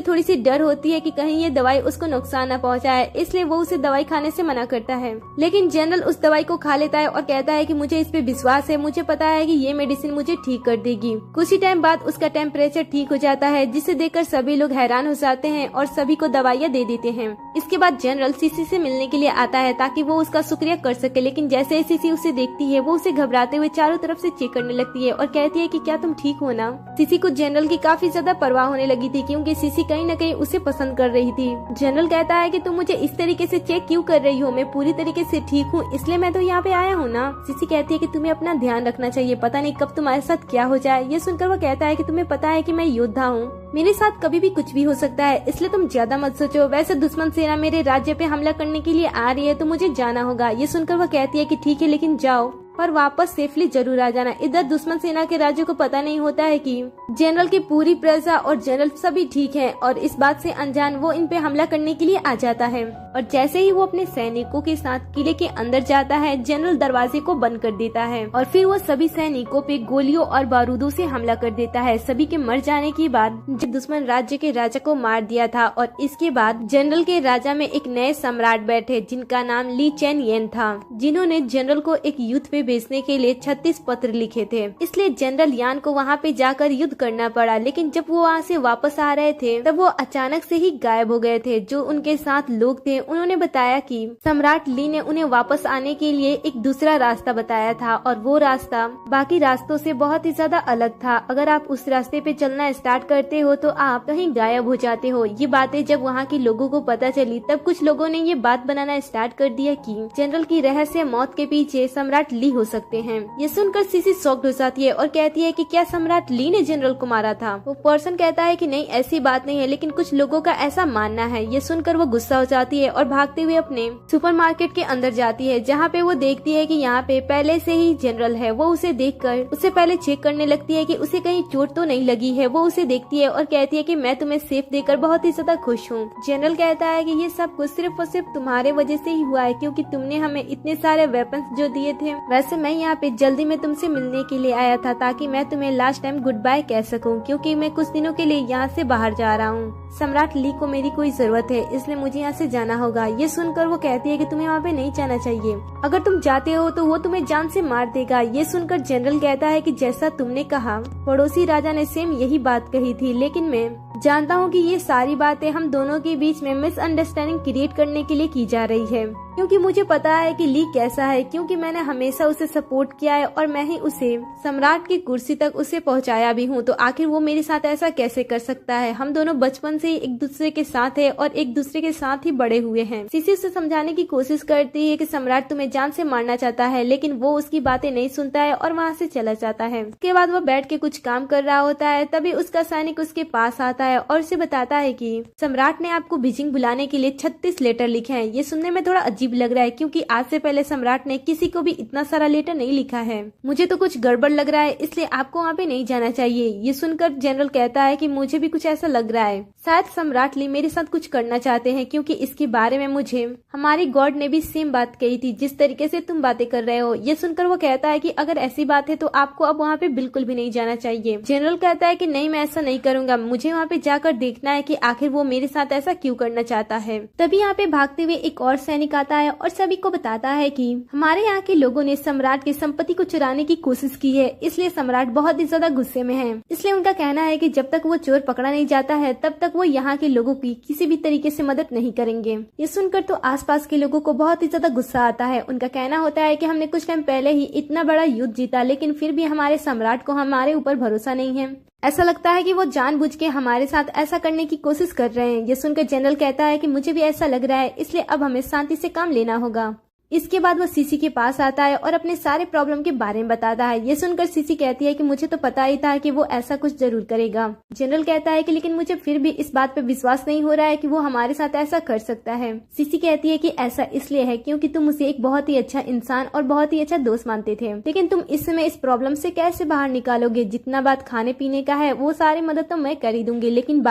थोड़ी सी डर होती है कि कहीं ये दवाई उसको नुकसान न पहुंचाए, इसलिए वो उसे दवाई खाने से मना करता है। लेकिन जनरल उस दवाई को खा लेता है और कहता है कि मुझे इस पे विश्वास है, मुझे पता है कि ये मेडिसिन मुझे ठीक कर देगी। कुछ ही टाइम बाद उसका टेम्परेचर ठीक हो जाता है, जिसे देखकर सभी लोग हैरान हो जाते हैं और सभी को दवाइयाँ दे देते हैं। इसके बाद जनरल सीसी से मिलने के लिए आता है ताकि वो उसका शुक्रिया कर सके, लेकिन जैसे ही सीसी उसे देखती है वो उसे घबराते हुए चारों तरफ से चेक करने लगती है और कहती है कि क्या तुम ठीक हो ना। सीसी को जनरल की काफी ज्यादा परवाह होने लगी थी, क्योंकि सीसी कहीं न कहीं उसे पसंद कर रही थी। जनरल कहता है कि तुम मुझे इस तरीके से चेक क्यों कर रही हो, मैं पूरी तरीके से ठीक हूँ, इसलिए मैं तो यहाँ पे आया हूँ ना। सीसी कहती है कि तुम्हें अपना ध्यान रखना चाहिए, पता नहीं कब तुम्हारे साथ क्या हो जाए। ये सुनकर वो कहता है कि तुम्हें पता है कि मैं योद्धा हूँ, मेरे साथ कभी भी कुछ भी हो सकता है, इसलिए तुम ज्यादा मत सोचो। वैसे दुश्मन सेना मेरे राज्य पे हमला करने के लिए आ रही है, तो मुझे जाना होगा। ये सुनकर वो कहती है कि ठीक है, लेकिन जाओ और वापस सेफली जरूर आ जाना। इधर दुश्मन सेना के राज्य को पता नहीं होता है कि जनरल की पूरी प्रजा और जनरल सभी ठीक हैं, और इस बात से अनजान वो इन पे हमला करने के लिए आ जाता है। और जैसे ही वो अपने सैनिकों के साथ किले के अंदर जाता है, जनरल दरवाजे को बंद कर देता है और फिर वो सभी सैनिकों पे गोलियों और बारूदों से हमला कर देता है। सभी के मर जाने के बाद जब दुश्मन राज्य के राजा को मार दिया था, और इसके बाद जनरल के राजा में एक नए सम्राट बैठे जिनका नाम ली चेन येन था, जिन्होंने जनरल को एक युद्ध पे भेजने के लिए 36 पत्र लिखे थे। इसलिए जनरल यान को वहाँ पे जाकर युद्ध करना पड़ा। लेकिन जब वो वहाँ से वापस आ रहे थे तब वो अचानक से ही गायब हो गए थे। जो उनके साथ लोग थे उन्होंने बताया कि सम्राट ली ने उन्हें वापस आने के लिए एक दूसरा रास्ता बताया था, और वो रास्ता बाकी रास्तों से बहुत ही ज्यादा अलग था। अगर आप उस रास्ते पे चलना स्टार्ट करते हो तो आप कहीं गायब हो जाते हो। ये बातें जब वहाँ के लोगों को पता चली तब कुछ लोगों ने ये बात बनाना स्टार्ट कर दिया कि जनरल की रहस्य मौत के पीछे सम्राट ली हो सकते हैं। ये सुनकर सीसी शॉक्ड हो जाती है और कहती है कि क्या सम्राट ली ने जनरल को मारा था। वो पर्सन कहता है कि नहीं, ऐसी बात नहीं है, लेकिन कुछ लोगों का ऐसा मानना है। ये सुनकर वो गुस्सा हो जाती है और भागते हुए अपने सुपरमार्केट के अंदर जाती है, जहाँ पे वो देखती है कि यहाँ पे पहले से ही जनरल है। वो उसे देखकर उससे पहले चेक करने लगती है कि उसे कहीं चोट तो नहीं लगी है। वो उसे देखती है और कहती है कि मैं तुम्हें सेफ देकर बहुत ही ज्यादा खुश हूँ। जनरल कहता है कि ये सब कुछ सिर्फ और सिर्फ तुम्हारे वजह से ही हुआ है, क्योंकि तुमने हमें इतने सारे वेपन्स जो दिए थे। वैसे मैं यहाँ पे जल्दी में तुमसे मिलने के लिए आया था ताकि मैं तुम्हें लास्ट टाइम गुड बाय कह सकूं, क्योंकि मैं कुछ दिनों के लिए यहाँ से बाहर जा रहा हूँ। सम्राट ली को मेरी कोई जरूरत है, इसलिए मुझे यहाँ से जाना होगा। ये सुनकर वो कहती है कि तुम्हें वहाँ पे नहीं जाना चाहिए, अगर तुम जाते हो तो वो तुम्हें जान से मार देगा। ये सुनकर जनरल कहता है कि जैसा तुमने कहा, पड़ोसी राजा ने सेम यही बात कही थी, लेकिन मैं जानता हूँ कि ये सारी बातें हम दोनों के बीच में मिसअंडरस्टैंडिंग क्रिएट करने के लिए की जा रही है, क्योंकि मुझे पता है कि ली कैसा है, क्योंकि मैंने हमेशा उसे सपोर्ट किया है और मैं ही उसे सम्राट की कुर्सी तक उसे पहुंचाया भी हूँ। तो आखिर वो मेरे साथ ऐसा कैसे कर सकता है। हम दोनों बचपन से ही एक दूसरे के साथ है और एक दूसरे के साथ ही बड़े हुए हैं। सीसी उसे समझाने की कोशिश करती है कि सम्राट तुम्हें जान से मारना चाहता है, लेकिन वो उसकी बातें नहीं सुनता है और वहाँ से चला जाता है। उसके बाद वो बैठ के कुछ काम कर रहा होता है, तभी उसका सैनिक उसके पास आता है और उसे बताता है कि सम्राट ने आपको बीजिंग बुलाने के लिए 36 लेटर लिखे हैं। ये सुनने में थोड़ा अजीब अजीब लग रहा है क्योंकि आज से पहले सम्राट ने किसी को भी इतना सारा लेटर नहीं लिखा है। मुझे तो कुछ गड़बड़ लग रहा है, इसलिए आपको वहाँ पे नहीं जाना चाहिए। ये सुनकर जनरल कहता है कि मुझे भी कुछ ऐसा लग रहा है, शायद सम्राट ली मेरे साथ कुछ करना चाहते हैं क्योंकि इसके बारे में मुझे हमारी गॉड ने भी सेम बात कही थी जिस तरीके से तुम बातें कर रहे हो। ये सुनकर वो कहता है कि अगर ऐसी बात है तो आपको अब वहाँ पे बिल्कुल भी नहीं जाना चाहिए। जनरल कहता है कि नहीं, मैं ऐसा नहीं करूंगा, मुझे वहाँ पे जाकर देखना है कि आखिर वो मेरे साथ ऐसा क्यों करना चाहता है। तभी यहाँ पे भागते हुए एक और सैनिक आता है और सभी को बताता है कि हमारे यहाँ के लोगों ने सम्राट की संपत्ति को चुराने की कोशिश की है, इसलिए सम्राट बहुत ही ज्यादा गुस्से में है। इसलिए उनका कहना है कि जब तक वो चोर पकड़ा नहीं जाता है तब तक वो यहाँ के लोगों की किसी भी तरीके से मदद नहीं करेंगे। ये सुनकर तो आसपास के लोगों को बहुत ही ज्यादा गुस्सा आता है। उनका कहना होता है कि हमने कुछ टाइम पहले ही इतना बड़ा युद्ध जीता, लेकिन फिर भी हमारे सम्राट को हमारे ऊपर भरोसा नहीं है। ऐसा लगता है कि वो जानबूझ के हमारे साथ ऐसा करने की कोशिश कर रहे हैं। ये सुनकर जनरल कहता है कि मुझे भी ऐसा लग रहा है, इसलिए अब हमें शांति से काम लेना होगा। इसके बाद वो सीसी के पास आता है और अपने सारे प्रॉब्लम के बारे में बताता है। ये सुनकर सीसी कहती है कि मुझे तो पता ही था कि वो ऐसा कुछ जरूर करेगा। जनरल कहता है कि लेकिन मुझे फिर भी इस बात पे विश्वास नहीं हो रहा है कि वो हमारे साथ ऐसा कर सकता है। सीसी कहती है कि ऐसा इसलिए है क्योंकि तुम उसे एक बहुत ही अच्छा इंसान और बहुत ही अच्छा दोस्त मानते थे, लेकिन तुम इस समय इस प्रॉब्लम से कैसे बाहर निकालोगे। जितना बात खाने पीने का है वो सारी मदद तो मैं कर ही दूंगी, लेकिन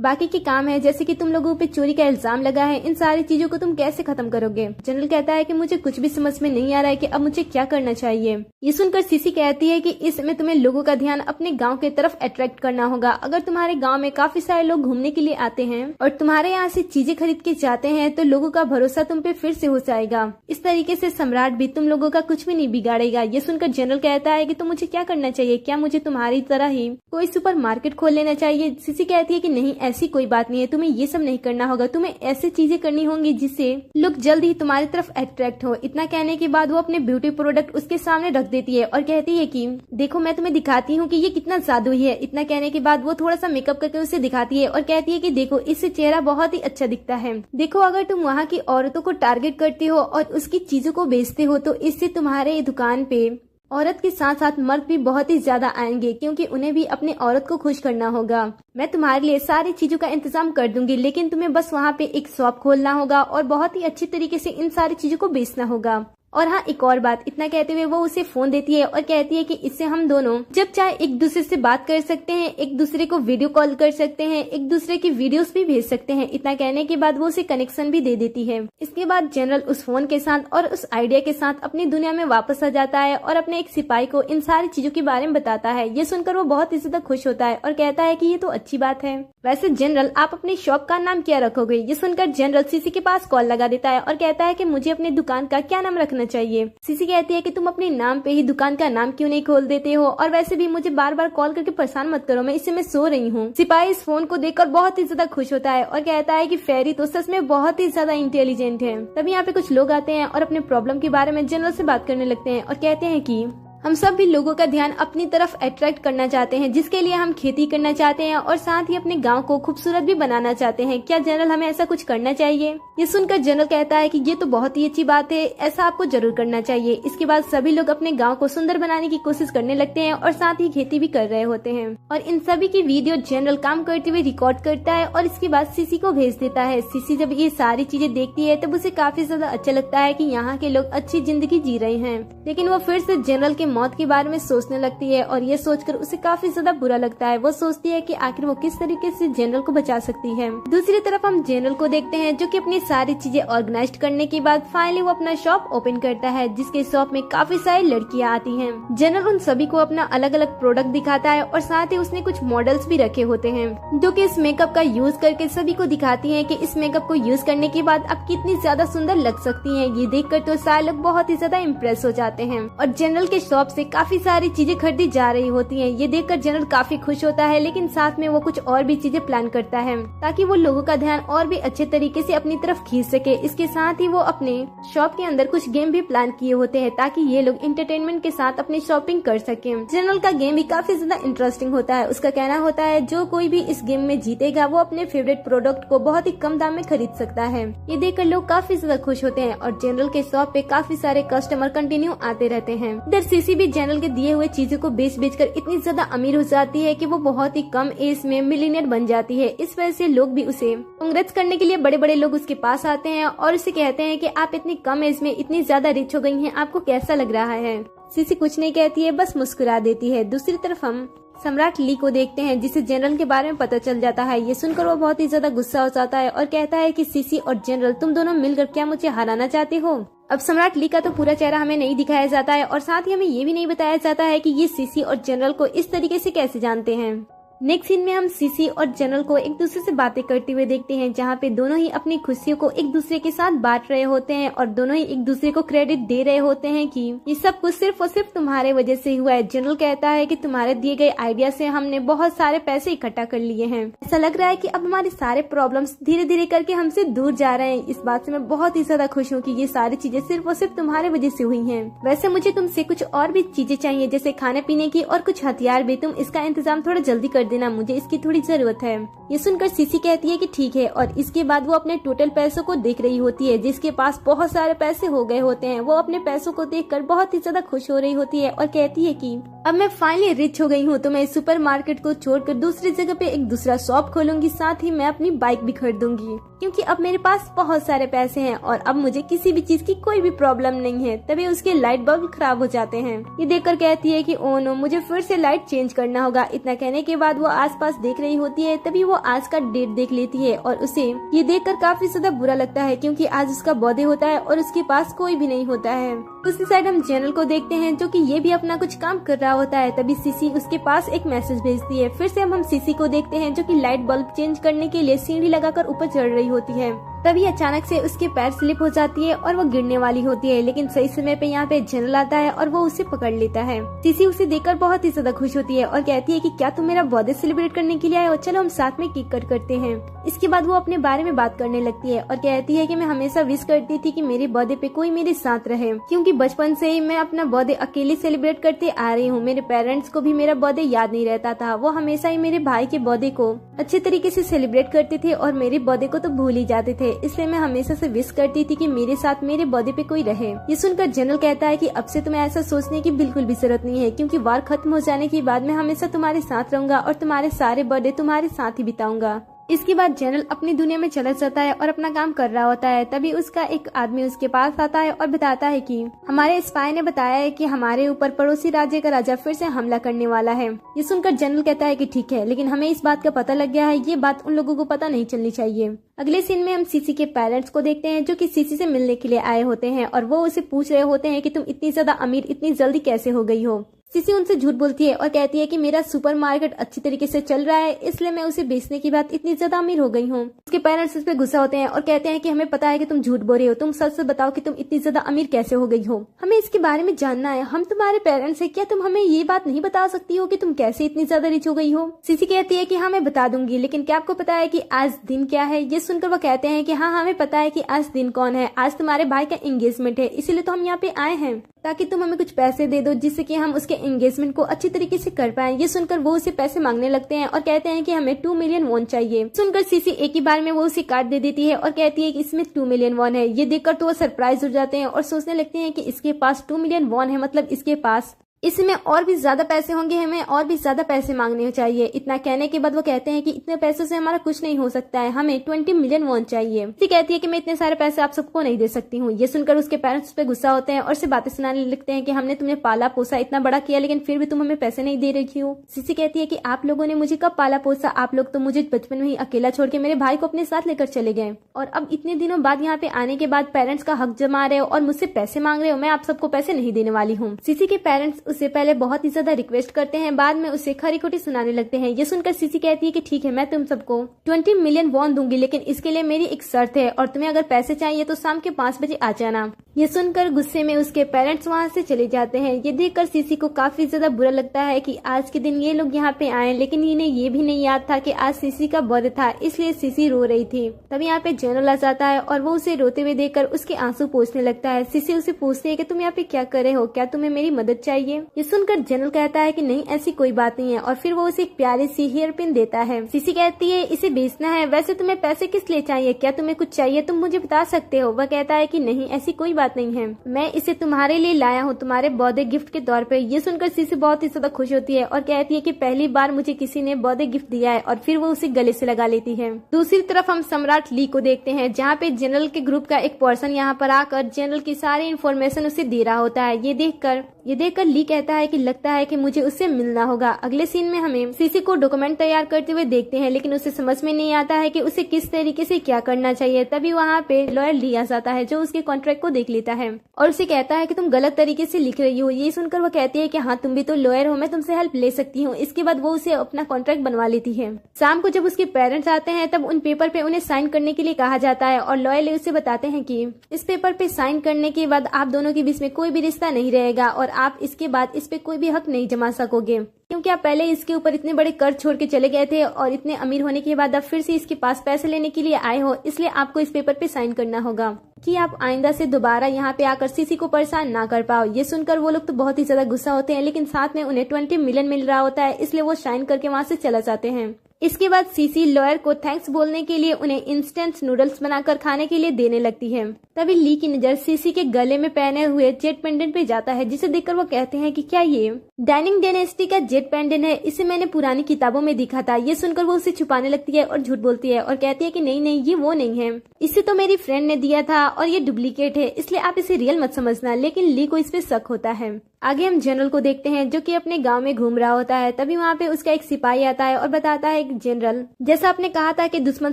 बाकी के काम है जैसे कि तुम लोगों पे चोरी का इल्जाम लगा है, इन सारी चीजों को तुम कैसे खत्म करोगे। जनरल कहता है कि मुझे कुछ भी समझ में नहीं आ रहा है कि अब मुझे क्या करना चाहिए। ये सुनकर सीसी कहती है कि इसमें तुम्हें लोगों का ध्यान अपने गांव की तरफ अट्रैक्ट करना होगा। अगर तुम्हारे गांव में काफी सारे लोग घूमने के लिए आते हैं और तुम्हारे यहाँ से चीजें खरीद के जाते हैं तो लोगों का भरोसा तुम पे फिर से हो जाएगा। इस तरीके से सम्राट भी तुम लोगों का कुछ भी नहीं बिगाड़ेगा। ये सुनकर जनरल कहता है कि तो मुझे क्या करना चाहिए, क्या मुझे तुम्हारी तरह ही कोई सुपर मार्केट खोल लेना चाहिए। सीसी कहती है कि नहीं, ऐसी कोई बात नहीं है, तुम्हें ये सब नहीं करना होगा, तुम्हें ऐसी चीजें करनी होंगी जिससे लोग जल्द ही तुम्हारी तरफ अट्रैक्ट हो। इतना कहने के बाद वो अपने ब्यूटी प्रोडक्ट उसके सामने रख देती है और कहती है कि देखो मैं तुम्हें दिखाती हूँ कि ये कितना जादुई है। इतना कहने के बाद वो थोड़ा सा मेकअप करके उसे दिखाती है और कहती है कि देखो इससे चेहरा बहुत ही अच्छा दिखता है। देखो अगर तुम वहाँ की औरतों को टारगेट करते हो और उसकी चीजों को बेचते हो तो इससे तुम्हारे दुकान पे औरत के साथ साथ मर्द भी बहुत ही ज्यादा आएंगे क्योंकि उन्हें भी अपनी औरत को खुश करना होगा। मैं तुम्हारे लिए सारी चीजों का इंतजाम कर दूंगी, लेकिन तुम्हें बस वहाँ पे एक शॉप खोलना होगा और बहुत ही अच्छी तरीके से इन सारी चीजों को बेचना होगा। और हाँ, एक और बात, इतना कहते हुए वो उसे फोन देती है और कहती है कि इससे हम दोनों जब चाहे एक दूसरे से बात कर सकते हैं, एक दूसरे को वीडियो कॉल कर सकते हैं, एक दूसरे की वीडियोस भी भेज सकते हैं। इतना कहने के बाद वो उसे कनेक्शन भी दे देती है। इसके बाद जनरल उस फोन के साथ और उस आइडिया के साथ अपनी दुनिया में वापस आ जाता है और अपने एक सिपाही को इन सारी चीजों के बारे में बताता है। ये सुनकर वो बहुत ही ज्यादा खुश होता है और कहता है कि ये तो अच्छी बात है। वैसे जनरल, आप अपनी शॉप का नाम क्या रखोगे? ये सुनकर जनरल सीसी के पास कॉल लगा देता है और कहता है कि मुझे अपनी दुकान का क्या नाम रखना चाहिए। सीसी कहती है कि तुम अपने नाम पे ही दुकान का नाम क्यों नहीं खोल देते हो, और वैसे भी मुझे बार बार कॉल करके परेशान मत करो, मैं इस समय सो रही हूँ। सिपाही इस फोन को देखकर बहुत ही ज्यादा खुश होता है और कहता है कि फेरी तो सच में बहुत ही ज्यादा इंटेलिजेंट है। तभी यहाँ पे कुछ लोग आते हैं और अपने प्रॉब्लम के बारे में जनरल से बात करने लगते हैं और कहते हैं कि हम सब भी लोगों का ध्यान अपनी तरफ अट्रैक्ट करना चाहते हैं, जिसके लिए हम खेती करना चाहते हैं और साथ ही अपने गांव को खूबसूरत भी बनाना चाहते हैं। क्या जनरल हमें ऐसा कुछ करना चाहिए? ये सुनकर जनरल कहता है कि ये तो बहुत ही अच्छी बात है, ऐसा आपको जरूर करना चाहिए। इसके बाद सभी लोग अपने गाँव को सुंदर बनाने की कोशिश करने लगते हैं और साथ ही खेती भी कर रहे होते हैं। और इन सभी की वीडियो जनरल काम करते हुए रिकॉर्ड करता है और इसके बाद सीसी को भेज देता है। सीसी जब ये सारी चीजें देखती है तब उसे काफी ज्यादा अच्छा लगता है कि यहाँ के लोग अच्छी जिंदगी जी रहे हैं, लेकिन वो फिर से जनरल के मौत के बारे में सोचने लगती है और ये सोचकर उसे काफी ज्यादा बुरा लगता है। वो सोचती है कि आखिर वो किस तरीके से जनरल को बचा सकती है। दूसरी तरफ हम जनरल को देखते हैं जो कि अपनी सारी चीजें ऑर्गेनाइज करने के बाद फाइनली वो अपना शॉप ओपन करता है, जिसके शॉप में काफी सारी लड़कियां आती हैं। जनरल उन सभी को अपना अलग अलग प्रोडक्ट दिखाता है और साथ ही उसने कुछ मॉडल्स भी रखे होते हैं जो कि इस मेकअप का यूज करके सभी को दिखाती हैं कि इस मेकअप को यूज करने के बाद आप कितनी ज्यादा सुंदर लग सकती हैं। ये देखकर तो सारे लोग बहुत ही ज्यादा इम्प्रेस हो जाते हैं और जनरल के शॉप से काफी सारी चीजें खरीदी जा रही होती हैं। ये देखकर जनरल काफी खुश होता है, लेकिन साथ में वो कुछ और भी चीजें प्लान करता है ताकि वो लोगों का ध्यान और भी अच्छे तरीके से अपनी तरफ खींच सके। इसके साथ ही वो अपने शॉप के अंदर कुछ गेम भी प्लान किए होते हैं ताकि ये लोग एंटरटेनमेंट के साथ अपनी शॉपिंग कर सके। जनरल का गेम भी काफी ज्यादा इंटरेस्टिंग होता है। उसका कहना होता है जो कोई भी इस गेम में जीतेगा वो अपने फेवरेट प्रोडक्ट को बहुत ही कम दाम में खरीद सकता है। ये देखकर लोग काफी ज्यादा खुश होते हैं और जनरल के शॉप पे काफी सारे कस्टमर कंटिन्यू आते रहते हैं। इधर सीसी भी जनरल के दिए हुए चीजों को बेच बेचकर इतनी ज्यादा अमीर हो जाती है कि वो बहुत ही कम एज में मिलियनेयर बन जाती है। इस वजह से लोग भी उसे कांग्रेस करने के लिए बड़े बड़े लोग उसके पास आते हैं और उसे कहते हैं कि आप इतनी कम एज में इतनी ज्यादा रिच हो गई हैं, आपको कैसा लग रहा है। सीसी कुछ नहीं कहती है, बस मुस्कुरा देती है। दूसरी तरफ हम सम्राट ली को देखते हैं, जिसे जनरल के बारे में पता चल जाता है। ये सुनकर वो बहुत ही ज्यादा गुस्सा हो जाता है और कहता है कि सीसी और जनरल तुम दोनों मिलकर क्या मुझे हराना चाहते हो। अब सम्राट ली का तो पूरा चेहरा हमें नहीं दिखाया जाता है और साथ ही हमें ये भी नहीं बताया जाता है कि ये सीसी और जनरल को इस तरीके से कैसे जानते हैं। नेक्स्ट सीन में हम सीसी और जनरल को एक दूसरे से बातें करते हुए देखते हैं, जहाँ पे दोनों ही अपनी खुशियों को एक दूसरे के साथ बांट रहे होते हैं और दोनों ही एक दूसरे को क्रेडिट दे रहे होते हैं कि ये सब कुछ सिर्फ और सिर्फ तुम्हारे वजह से हुआ है। जनरल कहता है कि तुम्हारे दिए गए आइडिया से हमने बहुत सारे पैसे इकट्ठा कर लिए हैं। ऐसा लग रहा है कि अब हमारे सारे प्रॉब्लम्स धीरे धीरे करके हमसे दूर जा रहे हैं। इस बात से मैं बहुत ही ज्यादा खुश हूँ कि ये सारी चीजें सिर्फ और सिर्फ तुम्हारे वजह से हुई है। वैसे मुझे तुमसे कुछ और भी चीजें चाहिए, जैसे खाने पीने की और कुछ हथियार भी। तुम इसका इंतजाम थोड़ा जल्दी कर देना, मुझे इसकी थोड़ी जरूरत है। ये सुनकर सीसी कहती है कि ठीक है और इसके बाद वो अपने टोटल पैसों को देख रही होती है, जिसके पास बहुत सारे पैसे हो गए होते हैं। वो अपने पैसों को देखकर बहुत ही ज्यादा खुश हो रही होती है और कहती है कि अब मैं फाइनली रिच हो गई हूँ, तो मैं इस सुपरमार्केट को छोड़कर दूसरी जगह पे एक दूसरा शॉप खोलूंगी, साथ ही मैं अपनी बाइक भी खरीदूंगी, क्योंकि अब मेरे पास बहुत सारे पैसे हैं और अब मुझे किसी भी चीज की कोई भी प्रॉब्लम नहीं है। तभी उसके लाइट बल्ब खराब हो जाते हैं। ये देखकर कहती है कि ओ नो, मुझे फिर से लाइट चेंज करना होगा। इतना कहने के बाद वो आसपास देख रही होती है। तभी वो आज का डेट देख लेती है और उसे ये देखकर काफी ज्यादा बुरा लगता है, क्योंकि आज उसका बर्थडे होता है और उसके पास कोई भी नहीं होता है। दूसरी साइड हम जनरल को देखते हैं, जो कि ये भी अपना कुछ काम कर रहा होता है। तभी सीसी उसके पास एक मैसेज भेजती है। फिर से हम सीसी को देखते हैं, जो कि लाइट बल्ब चेंज करने के लिए सीढ़ी लगाकर ऊपर चढ़ रही होती है। तभी अचानक से उसके पैर स्लिप हो जाती है और वो गिरने वाली होती है, लेकिन सही समय पे यहाँ पे जनरल आता है और वो उसे पकड़ लेता है। सीसी उसे देखकर बहुत ही ज्यादा खुश होती है और कहती है कि क्या तुम मेरा बर्थडे सेलिब्रेट करने के लिए आए हो, चलो हम साथ में केक कट करते हैं। इसके बाद वो अपने बारे में बात करने लगती है और कहती है कि मैं हमेशा विश करती थी कि मेरे बर्थडे पे कोई मेरे साथ रहे, क्योंकि बचपन से ही मैं अपना बर्थडे अकेले सेलिब्रेट करते आ रही हूँ। मेरे पेरेंट्स को भी मेरा बर्थडे याद नहीं रहता था। वो हमेशा ही मेरे भाई के बर्थडे को अच्छे तरीके से सेलिब्रेट करते थे और मेरे बर्थडे को तो भूल ही जाते थे। इसलिए मैं हमेशा से विश करती थी कि मेरे साथ मेरे बर्थडे पे कोई रहे। ये सुनकर जनरल कहता है कि अब से तुम्हें ऐसा सोचने की बिल्कुल भी जरूरत नहीं है, क्योंकि वार खत्म हो जाने के बाद मैं हमेशा तुम्हारे साथ रहूंगा और तुम्हारे सारे बर्थडे तुम्हारे साथ ही बिताऊंगा। इसके बाद जनरल अपनी दुनिया में चला जाता है और अपना काम कर रहा होता है। तभी उसका एक आदमी उसके पास आता है और बताता है कि हमारे स्पाई ने बताया है कि हमारे ऊपर पड़ोसी राज्य का राजा फिर से हमला करने वाला है। ये सुनकर जनरल कहता है कि ठीक है, लेकिन हमें इस बात का पता लग गया है, ये बात उन लोगों को पता नहीं चलनी चाहिए। अगले सीन में हम सीसी के पेरेंट्स को देखते हैं, जो कि सीसी से मिलने के लिए आए होते हैं और वो उसे पूछ रहे होते हैं कि तुम इतनी ज्यादा अमीर इतनी जल्दी कैसे हो गई हो। सीसी उनसे झूठ बोलती है और कहती है कि मेरा सुपरमार्केट अच्छी तरीके से चल रहा है, इसलिए मैं उसे बेचने के बाद इतनी ज्यादा अमीर हो गई हूँ। उसके पेरेंट्स उस पर गुस्सा होते हैं और कहते हैं कि हमें पता है कि तुम झूठ बोल रही हो, तुम सच से बताओ कि तुम इतनी ज्यादा अमीर कैसे हो गई हो, हमें इसके बारे में जानना है। हम तुम्हारे पेरेंट्स है, क्या तुम हमें ये बात नहीं बता सकती हो कि तुम कैसे इतनी ज्यादा रिच हो गई हो। सीसी कहती है कि हाँ मैं बता दूंगी, लेकिन क्या आपको पता है कि आज दिन क्या है। ये सुनकर वो कहते हैं कि हाँ हमें पता है कि आज दिन कौन है, आज तुम्हारे भाई का एंगेजमेंट है, इसीलिए तो हम यहाँ पे आए हैं ताकि तुम हमें कुछ पैसे दे दो, जिससे कि हम उसके एंगेजमेंट को अच्छी तरीके से कर पाए। ये सुनकर वो उसे पैसे मांगने लगते हैं और कहते हैं कि हमें 2 मिलियन वॉन चाहिए। सुनकर सीसी एक ही बार में वो उसे कार्ड दे देती है और कहती है कि इसमें 2 मिलियन वॉन है। ये देखकर तो वो सरप्राइज हो जाते हैं और सोचने लगते हैं कि इसके पास 2 मिलियन वॉन है, मतलब इसके पास इसमें और भी ज्यादा पैसे होंगे, हमें और भी ज्यादा पैसे मांगने चाहिए। इतना कहने के बाद वो कहते हैं कि इतने पैसों से हमारा कुछ नहीं हो सकता है, हमें 20 मिलियन वॉन चाहिए। सी कहती है कि मैं इतने सारे पैसे आप सबको नहीं दे सकती हूँ। ये सुनकर उसके पेरेंट्स पे गुस्सा होते हैं और से बातें सुनाने लगते हैं कि हमने तुम्हें पाला पोसा इतना बड़ा किया, लेकिन फिर भी तुम हमें पैसे नहीं दे रही हो। सीसी कहती है कि आप लोगों ने मुझे कब पाला पोसा, आप लोग तो मुझे बचपन में ही अकेला छोड़ के मेरे भाई को अपने साथ लेकर चले गए, और अब इतने दिनों बाद यहाँ पे आने के बाद पेरेंट्स का हक जमा रहे हो और मुझसे पैसे मांग रहे हो। मैं आप सबको पैसे नहीं देने वाली हूँ। सीसी के पेरेंट्स उसे पहले बहुत ज्यादा रिक्वेस्ट करते हैं, बाद में उसे खरी खोटी सुनाने लगते हैं। ये सुनकर सीसी कहती है कि ठीक है, मैं तुम सबको 20 मिलियन वॉन दूंगी, लेकिन इसके लिए मेरी एक शर्त है, और तुम्हें अगर पैसे चाहिए तो शाम के 5 बजे आ जाना। ये सुनकर गुस्से में उसके पेरेंट्स वहाँ से चले जाते हैं। ये देखकर सीसी को काफी ज्यादा बुरा लगता है कि आज के दिन ये लोग यहाँ पे आए, लेकिन इन्हें ये भी नहीं याद था कि आज सीसी का बर्थडे था, इसलिए सीसी रो रही थी। तभी यहाँ पे जनरल आ जाता है और वो उसे रोते हुए देखकर उसके आंसू पोंछने लगता है। सीसी उसे पूछती है कि तुम यहाँ पे क्या कर रहे हो, क्या तुम्हें मेरी मदद चाहिए। ये सुनकर जनरल कहता है कि नहीं, ऐसी कोई बात नहीं है, और फिर वो उसे एक प्यारी सी हेयर पिन देता है। सीसी कहती है इसे बेचना है, वैसे तुम्हें पैसे किस लिए चाहिए, क्या तुम्हें कुछ चाहिए, तुम मुझे बता सकते हो। वह कहता है कि नहीं, ऐसी कोई बात नहीं है, मैं इसे तुम्हारे लिए लाया हूँ, तुम्हारे बर्थडे गिफ्ट के तौर पे। ये सुनकर सीसी बहुत ही ज्यादा खुश होती है और कहती है कि पहली बार मुझे किसी ने बर्थडे गिफ्ट दिया है, और फिर वो उसे गले से लगा लेती है। दूसरी तरफ हम सम्राट ली को देखते हैं, जहाँ पे जनरल के ग्रुप का एक पर्सन यहाँ पर आकर जनरल की सारी इन्फॉर्मेशन उसे दे रहा होता है। ये देखकर ली कहता है कि लगता है कि मुझे उससे मिलना होगा। अगले सीन में हमें सीसी को डॉक्यूमेंट तैयार करते हुए देखते हैं, लेकिन उसे समझ में नहीं आता है कि उसे किस तरीके से क्या करना चाहिए। तभी वहाँ पे लॉयर ली आ जाता है, जो उसके कॉन्ट्रैक्ट को देख लेता है और उसे कहता है कि तुम गलत तरीके से लिख रही हो। ये सुनकर वो कहती है कि हाँ, तुम भी तो लॉयर हो, मैं तुमसे हेल्प ले सकती हूँ। इसके बाद वो उसे अपना कॉन्ट्रैक्ट बनवा लेती है। शाम को जब उसके पेरेंट्स आते हैं, तब उन पेपर पे उन्हें साइन करने के लिए कहा जाता है, और लॉयर उसे बताते हैं कि इस पेपर पे साइन करने के बाद आप दोनों के बीच में कोई भी रिश्ता नहीं रहेगा, और आप इसके बाद इस पे कोई भी हक नहीं जमा सकोगे, क्योंकि आप पहले इसके ऊपर इतने बड़े कर्ज छोड़ के चले गए थे, और इतने अमीर होने के बाद अब फिर से इसके पास पैसे लेने के लिए आए हो, इसलिए आपको इस पेपर पे साइन करना होगा कि आप आइंदा से दोबारा यहाँ पे आकर सीसी को परेशान ना कर पाओ। ये सुनकर वो लोग तो बहुत ही ज्यादा गुस्सा होते हैं, लेकिन साथ में उन्हें 20 मिलियन मिल रहा होता है, इसलिए वो साइन करके वहाँ से चला जाते हैं। इसके बाद सीसी लॉयर को थैंक्स बोलने के लिए उन्हें इंस्टेंट नूडल्स बनाकर खाने के लिए देने लगती है। तभी ली की नजर सीसी के गले में पहने हुए जेट पेंडेंट पे जाता है, जिसे देखकर वो कहते हैं कि क्या ये डाइनिंग डायनेस्टी का जेट पेंडेंट है, इसे मैंने पुरानी किताबों में देखा था। ये सुनकर वो उसे छुपाने लगती है और झूठ बोलती है और कहती है कि नहीं नहीं, ये वो नहीं है, इसे तो मेरी फ्रेंड ने दिया था और ये डुप्लीकेट है, इसलिए आप इसे रियल मत समझना। लेकिन ली को इस पे शक होता है। आगे हम जनरल को देखते हैं, जो कि अपने गांव में घूम रहा होता है। तभी वहाँ पे उसका एक सिपाही आता है और बताता है कि जनरल, जैसा आपने कहा था कि दुश्मन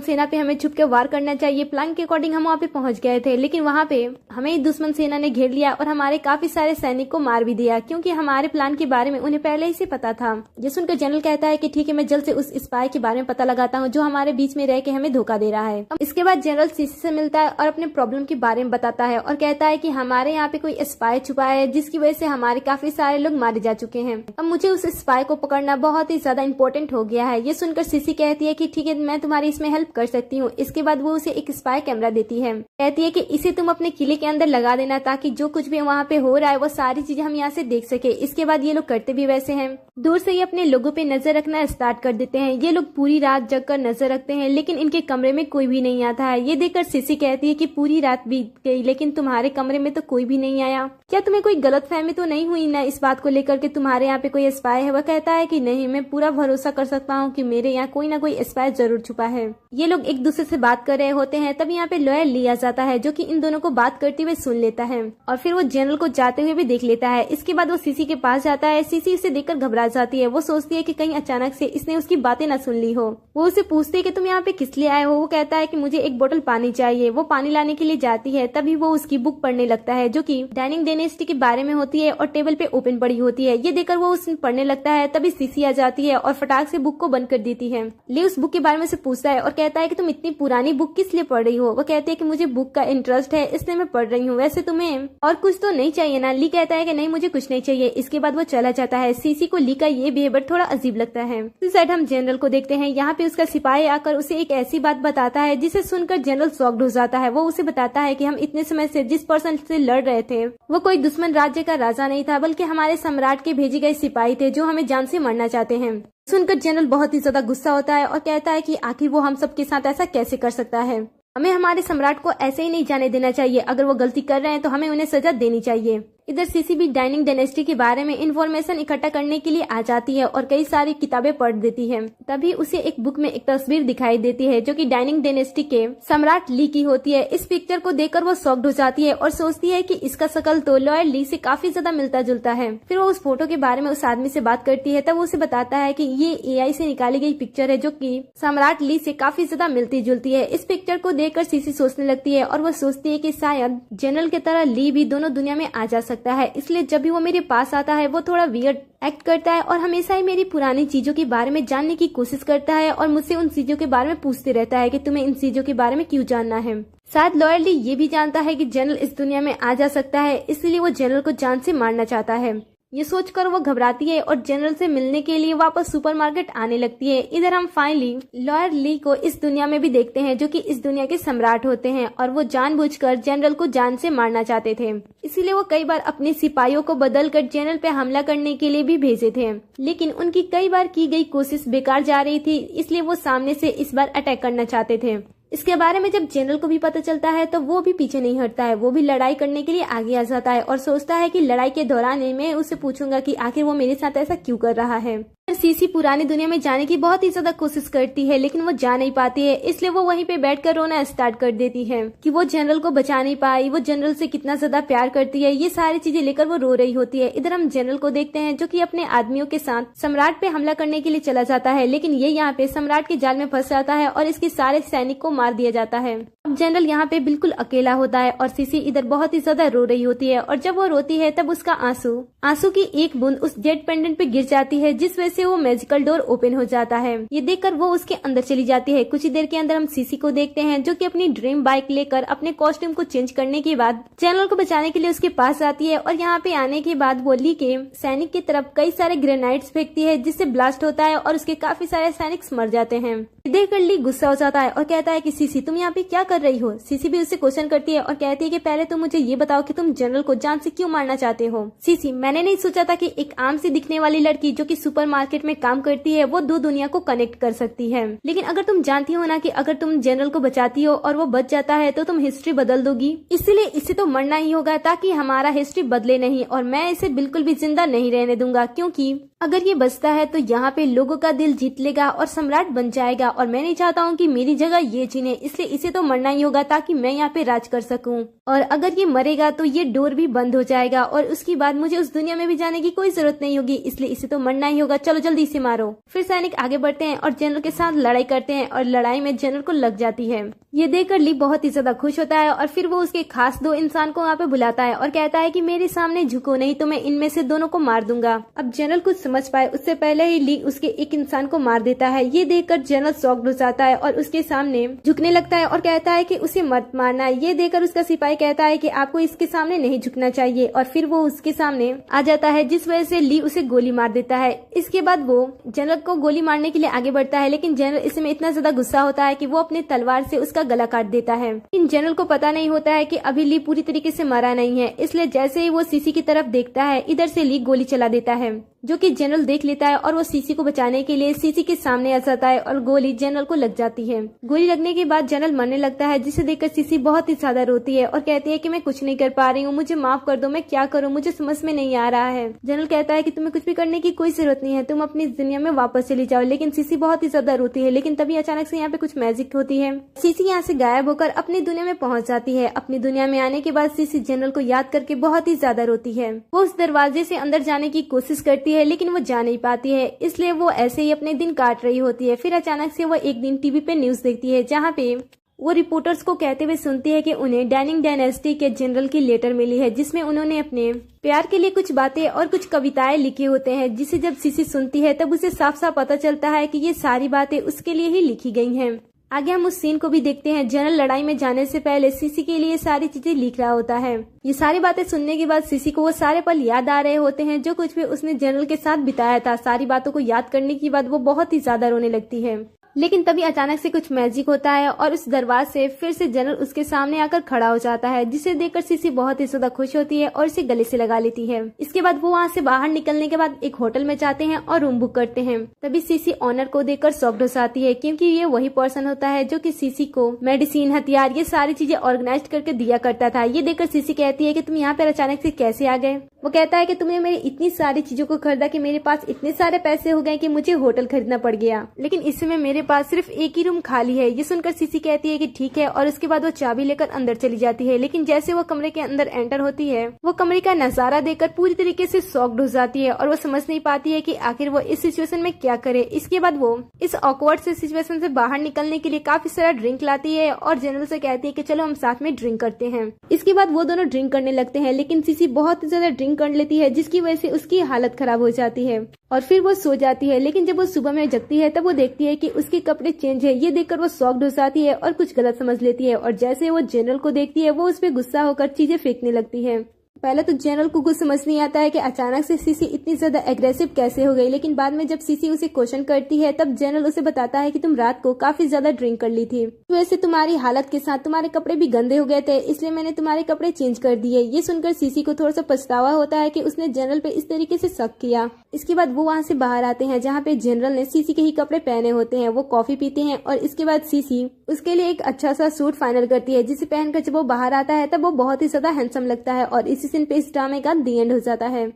सेना पे हमें छुप के वार करना चाहिए, प्लान के अकॉर्डिंग हम वहाँ पे पहुंच गए थे, लेकिन वहाँ पे हमें दुश्मन सेना ने घेर लिया और हमारे काफी सारे सैनिक को मार भी दिया, क्योंकि हमारे प्लान के बारे में उन्हें पहले ही से पता था। ये सुनकर जनरल कहता है कि ठीक है, मैं जल्द से उस स्पाई के बारे में पता लगाता हूँ जो हमारे बीच में रह के हमें धोखा दे रहा है। इसके बाद जनरल सीसी से मिलता है और अपने प्रॉब्लम के बारे में बताता है और कहता है कि हमारे यहाँ पे कोई स्पाई छुपा है, जिसकी वजह से हमारे काफी सारे लोग मारे जा चुके हैं। अब मुझे उस स्पाई को पकड़ना बहुत ही ज्यादा इम्पोर्टेंट हो गया है। ये सुनकर सीसी कहती है कि ठीक है, मैं तुम्हारी इसमें हेल्प कर सकती हूँ। इसके बाद वो उसे एक स्पाई कैमरा देती है, कहती है कि इसे तुम अपने किले के अंदर लगा देना, ताकि जो कुछ भी वहाँ पे हो रहा है वो सारी चीजें हम यहाँ से देख सके। इसके बाद ये लोग करते भी वैसे हैं, दूर से ही अपने लोगों पे नजर रखना स्टार्ट कर देते हैं। ये लोग पूरी रात जगकर नजर रखते हैं, लेकिन इनके कमरे में कोई भी नहीं आता है। ये देखकर सीसी कहती है कि पूरी रात बीत गई, लेकिन तुम्हारे कमरे में तो कोई भी नहीं आया, क्या तुम्हें कोई गलतफहमी तो नहीं हुई ना इस बात को लेकर के तुम्हारे यहाँ पे कोई स्पाई है। वह कहता है कि नहीं, मैं पूरा भरोसा कर सकता हूँ कि मेरे यहाँ कोई ना कोई स्पाई जरूर छुपा है। ये लोग एक दूसरे से बात कर रहे होते हैं, तब यहाँ पे लॉयर लिया जाता है, जो कि इन दोनों को बात करते हुए सुन लेता है और फिर वो जनरल को जाते हुए भी देख लेता है। इसके बाद वो सीसी के पास जाता है। सीसी उसे देखकर घबरा जाती है। वो सोचती है कि कहीं अचानक से इसने उसकी बातें ना सुन ली हो। वो उसे पूछती है कि तुम यहाँ पे किस लिए आए हो। वो कहता है कि मुझे एक बोतल पानी चाहिए। वो पानी लाने के लिए जाती है, तभी वो उसकी बुक पढ़ने लगता है, जो कि डाइनिंग डायनेस्टी के बारे में होती है और टेबल पे ओपन पड़ी होती है। ये देखकर वो उसमें पढ़ने लगता है, तभी सीसी आ जाती है और फटाक से बुक को बंद कर देती है। ली उस बुक के बारे में से पूछता है और कहता है कि तुम इतनी पुरानी बुक किस लिए पढ़ रही हो। वो कहती है कि मुझे बुक का इंटरेस्ट है, इसलिए मैं पढ़ रही हूँ, वैसे तुम्हें और कुछ तो नहीं चाहिए ना। ली कहता है कि नहीं, मुझे कुछ नहीं चाहिए। इसके बाद वो चला जाता है। सीसी को ली का ये बिहेवियर थोड़ा अजीब लगता है। इस साइड हम जनरल को देखते हैं। यहाँ पे उसका सिपाही आकर उसे एक ऐसी बात बताता है जिसे सुनकर जनरल शॉक्ड हो जाता है। वो उसे बताता है कि हम इतने समय से जिस पर्सन से लड़ रहे थे वो कोई दुश्मन राज्य का राजा नहीं था, बल्कि हमारे सम्राट के भेजे गए सिपाही थे जो हमें जान से मारना चाहते हैं। सुनकर जनरल बहुत ही ज्यादा गुस्सा होता है और कहता है कि आखिर वो हम सबके साथ ऐसा कैसे कर सकता है। हमें हमारे सम्राट को ऐसे ही नहीं जाने देना चाहिए। अगर वो गलती कर रहे हैं तो हमें उन्हें सजा देनी चाहिए। इधर सीसी भी डाइनिंग डायनेस्टी के बारे में इंफॉर्मेशन इकट्ठा करने के लिए आ जाती है और कई सारी किताबें पढ़ देती है। तभी उसे एक बुक में एक तस्वीर दिखाई देती है जो कि डाइनिंग डायनेस्टी के सम्राट ली की होती है। इस पिक्चर को देखकर वो शॉक्ड हो जाती है और सोचती है कि इसका शकल तो लॉयर ली से काफी ज्यादा मिलता जुलता है। फिर वो उस फोटो के बारे में उस आदमी से बात करती है, तब वो उसे बताता है कि ये AI से निकाली गई पिक्चर है जो कि सम्राट ली से काफी ज्यादा मिलती जुलती है। इस पिक्चर को देखकर सीसी सोचने लगती है और वो सोचती है कि शायद जनरल की तरह ली भी दोनों दुनिया में आ जा सकता है, इसलिए जब भी वो मेरे पास आता है वो थोड़ा वियर्ड एक्ट करता है और हमेशा ही मेरी पुरानी चीजों के बारे में जानने की कोशिश करता है और मुझसे उन चीजों के बारे में पूछते रहता है कि तुम्हें इन चीजों के बारे में क्यों जानना है। शायद लॉयर ली ये भी जानता है कि जनरल इस दुनिया में आ जा सकता है, इसलिए वो जनरल को जान से मारना चाहता है। ये सोचकर वो घबराती है और जनरल से मिलने के लिए वापस सुपरमार्केट आने लगती है। इधर हम फाइनली लॉयर ली को इस दुनिया में भी देखते हैं, जो कि इस दुनिया के सम्राट होते हैं और वो जानबूझकर जनरल को जान से मारना चाहते थे। इसीलिए वो कई बार अपने सिपाहियों को बदलकर जनरल पे हमला करने के लिए भी भेजे थे, लेकिन उनकी कई बार की गई कोशिश बेकार जा रही थी, इसलिए वो सामने से इस बार अटैक करना चाहते थे। इसके बारे में जब जनरल को भी पता चलता है तो वो भी पीछे नहीं हटता है। वो भी लड़ाई करने के लिए आगे आ जाता है और सोचता है कि लड़ाई के दौरान मैं उससे पूछूंगा कि आखिर वो मेरे साथ ऐसा क्यों कर रहा है। सीसी पुरानी दुनिया में जाने की बहुत ही ज्यादा कोशिश करती है, लेकिन वो जा नहीं पाती है। इसलिए वो वहीं पे बैठकर रोना स्टार्ट कर देती है कि वो जनरल को बचा नहीं पाई, वो जनरल से कितना ज्यादा प्यार करती है। ये सारी चीजें लेकर वो रो रही होती है। इधर हम जनरल को देखते हैं, जो कि अपने आदमियों के साथ सम्राट पे हमला करने के लिए चला जाता है, लेकिन ये यहाँ पे सम्राट के जाल में फंस जाता है और इसके सारे सैनिक को मार दिया जाता है। अब जनरल यहाँ पे बिल्कुल अकेला होता है और सीसी इधर बहुत ही ज्यादा रो रही होती है। और जब वो रोती है तब उसका आंसू की एक बूंद उस जेट पेंडेंट पे गिर जाती है, जिस वजह से वो मैजिकल डोर ओपन हो जाता है। ये देखकर वो उसके अंदर चली जाती है। कुछ ही देर के अंदर हम सीसी को देखते हैं, जो कि अपनी ड्रीम बाइक लेकर अपने कॉस्ट्यूम को चेंज करने के बाद जनरल को बचाने के लिए उसके पास आती है। और यहाँ पे आने के बाद वो ली के सैनिक की तरफ कई सारे ग्रेनाइड्स फेंकती है, जिससे ब्लास्ट होता है और उसके काफी सारे सैनिक मर जाते हैं। देखकर ली गुस्सा हो जाता है और कहता है कि सीसी तुम यहाँ पे क्या कर रही हो। सीसी भी उससे क्वेश्चन करती है और कहती है कि पहले तुम मुझे ये बताओ कि तुम जनरल को जान से क्यों मारना चाहते हो। सीसी मैंने नहीं सोचा था कि एक आम सी दिखने वाली लड़की जो कि सुपरमार्केट में काम करती है वो दो दुनिया को कनेक्ट कर सकती है, लेकिन अगर तुम जानती हो ना कि अगर तुम जनरल को बचाती हो और वो बच जाता है तो तुम हिस्ट्री बदल दोगी, इसलिए इसे तो मरना ही होगा ताकि हमारा हिस्ट्री बदले नहीं। और मैं इसे बिल्कुल भी जिंदा नहीं रहने दूंगा, क्योंकि अगर ये बचता है तो यहाँ पे लोगों का दिल जीत लेगा और सम्राट बन जाएगा और मैं नहीं चाहता हूँ कि मेरी जगह ये जीने, इसलिए इसे तो मरना ही होगा ताकि मैं यहाँ पे राज कर सकूं। और अगर ये मरेगा तो ये डोर भी बंद हो जाएगा और उसके बाद मुझे उस दुनिया में भी जाने की कोई जरूरत नहीं होगी, इसलिए इसे तो मरना ही होगा। चलो जल्दी से मारो। फिर सैनिक आगे बढ़ते हैं और जनरल के साथ लड़ाई करते हैं और लड़ाई में जनरल को लग जाती है। ये देखकर ली बहुत ही ज्यादा खुश होता है और फिर वो उसके खास दो इंसान को वहाँ पे बुलाता है और कहता है कि मेरे सामने झुको नहीं तो मैं इनमें से दोनों को मार दूंगा। अब जनरल कुछ समझ पाए उससे पहले ही ली उसके एक इंसान को मार देता है। ये देखकर जनरल शॉक्ड हो जाता है और उसके सामने झुकने लगता है और कहता है कि उसे मत मारना। ये देखकर उसका सिपाही कहता है कि आपको इसके सामने नहीं झुकना चाहिए और फिर वो उसके सामने आ जाता है, जिस वजह से ली उसे गोली मार देता है। इसके बाद वो जनरल को गोली मारने के लिए आगे बढ़ता है, लेकिन जनरल इसमें इतना ज्यादा गुस्सा होता है कि वो अपने तलवार से उसका गला काट देता है। इन जनरल को पता नहीं होता है कि अभी ली पूरी तरीके से मरा नहीं है, इसलिए जैसे ही वो सीसी की तरफ देखता है इधर से ली गोली चला देता है, जो कि जनरल देख लेता है और वो सीसी को बचाने के लिए सीसी के सामने आ जाता है और गोली जनरल को लग जाती है। गोली लगने के बाद जनरल मरने लगता है, जिसे देखकर सीसी बहुत ही ज्यादा रोती है और कहती है कि मैं कुछ नहीं कर पा रही हूँ, मुझे माफ कर दो, मैं क्या करूँ, मुझे समझ में नहीं आ रहा है। जनरल कहता है कि तुम्हें कुछ भी करने की कोई जरूरत नहीं है, तुम अपनी दुनिया में वापस चली जाओ। लेकिन सीसी बहुत ही ज्यादा रोती है, लेकिन तभी अचानक से यहाँ पे कुछ मैजिक होती है। सीसी यहाँ से गायब होकर अपनी दुनिया में पहुंच जाती है। अपनी दुनिया में आने के बाद सीसी जनरल को याद करके बहुत ही ज्यादा रोती है। वो उस दरवाजे से अंदर जाने की कोशिश करती है, लेकिन वो जा नहीं पाती है, इसलिए वो ऐसे ही अपने दिन काट रही होती है। फिर अचानक से वो एक दिन टीवी पे न्यूज देखती है, जहाँ पे वो रिपोर्टर्स को कहते हुए सुनती है कि उन्हें डैनिंग डायनेस्टी के जनरल की लेटर मिली है, जिसमें उन्होंने अपने प्यार के लिए कुछ बातें और कुछ कविताएं लिखे होते हैं, जिसे जब सीसी सुनती है तब उसे साफ साफ पता चलता है कि ये सारी बातें उसके लिए ही लिखी गई हैं। आगे हम उस सीन को भी देखते हैं। जनरल लड़ाई में जाने से पहले सीसी के लिए सारी चीजें लिख रहा होता है। ये सारी बातें सुनने के बाद सीसी को वो सारे पल याद आ रहे होते हैं जो कुछ भी उसने जनरल के साथ बिताया था। सारी बातों को याद करने के बाद वो बहुत ही ज्यादा रोने लगती है, लेकिन तभी अचानक से कुछ मैजिक होता है और उस दरवाजे से फिर से जनरल उसके सामने आकर खड़ा हो जाता है, जिसे देखकर सीसी बहुत ही ज्यादा खुश होती है और इसे गले से लगा लेती है। इसके बाद वो वहाँ से बाहर निकलने के बाद एक होटल में जाते हैं और रूम बुक करते हैं। तभी सीसी ऑनर को देखकर शॉक्ड हो जाती है, क्योंकि ये वही पर्सन होता है जो कि सीसी को मेडिसिन, हथियार, ये सारी चीजें ऑर्गेनाइज करके दिया करता था। ये देखकर सीसी कहती है कि तुम यहाँ पर अचानक से कैसे आ गए। वो कहता है कि तुमने मेरी इतनी सारी चीजों को खरीदा कि मेरे पास इतने सारे पैसे हो गए कि मुझे होटल खरीदना पड़ गया, लेकिन इस समय मेरे पास सिर्फ एक ही रूम खाली है। ये सुनकर सीसी कहती है कि ठीक है, और उसके बाद वो चाबी लेकर अंदर चली जाती है। लेकिन जैसे वो कमरे के अंदर एंटर होती है, वो कमरे का नजारा देखकर पूरी तरीके से शॉक्ड हो जाती है और वो समझ नहीं पाती है कि आखिर वो इस सिचुएशन में क्या करे। इसके बाद वो इस ऑकवर्ड से सिचुएशन से बाहर निकलने के लिए काफी सारा ड्रिंक लाती है और जनरल से कहती है कि चलो हम साथ में ड्रिंक करते हैं। इसके बाद वो दोनों ड्रिंक करने लगते हैं, लेकिन सीसी बहुत ही ज्यादा ड्रिंक कर लेती है, जिसकी वजह से उसकी हालत खराब हो जाती है और फिर वो सो जाती है। लेकिन जब वो सुबह में जगती है तब वो देखती है कि उसके कपड़े चेंज है। ये देखकर वो शॉक्ड हो जाती है और कुछ गलत समझ लेती है और जैसे वो जनरल को देखती है वो उस पर गुस्सा होकर चीजें फेंकने लगती है। पहले तो जनरल को कुछ समझ नहीं आता है कि अचानक से सीसी इतनी ज्यादा एग्रेसिव कैसे हो गई, लेकिन बाद में जब सीसी उसे क्वेश्चन करती है तब जनरल उसे बताता है कि तुम रात को काफी ज्यादा ड्रिंक कर ली थी, वैसे तुम्हारी हालत के साथ तुम्हारे कपड़े भी गंदे हो गए थे, इसलिए मैंने तुम्हारे कपड़े चेंज कर दिए। ये सुनकर सीसी को थोड़ा सा पछतावा होता है कि उसने जनरल पे इस तरीके से शक किया। इसके बाद वो वहाँ से बाहर आते हैं जहाँ पे जनरल ने सीसी के ही कपड़े पहने होते हैं। वो कॉफी पीते हैं और इसके बाद सीसी उसके लिए एक अच्छा सा सूट फाइनल करती है, जिसे पहनकर जब वो बाहर आता है तब वो बहुत ही ज्यादा हैंडसम लगता है और इसी सीन पे इस ड्रामे का दी एंड हो जाता है।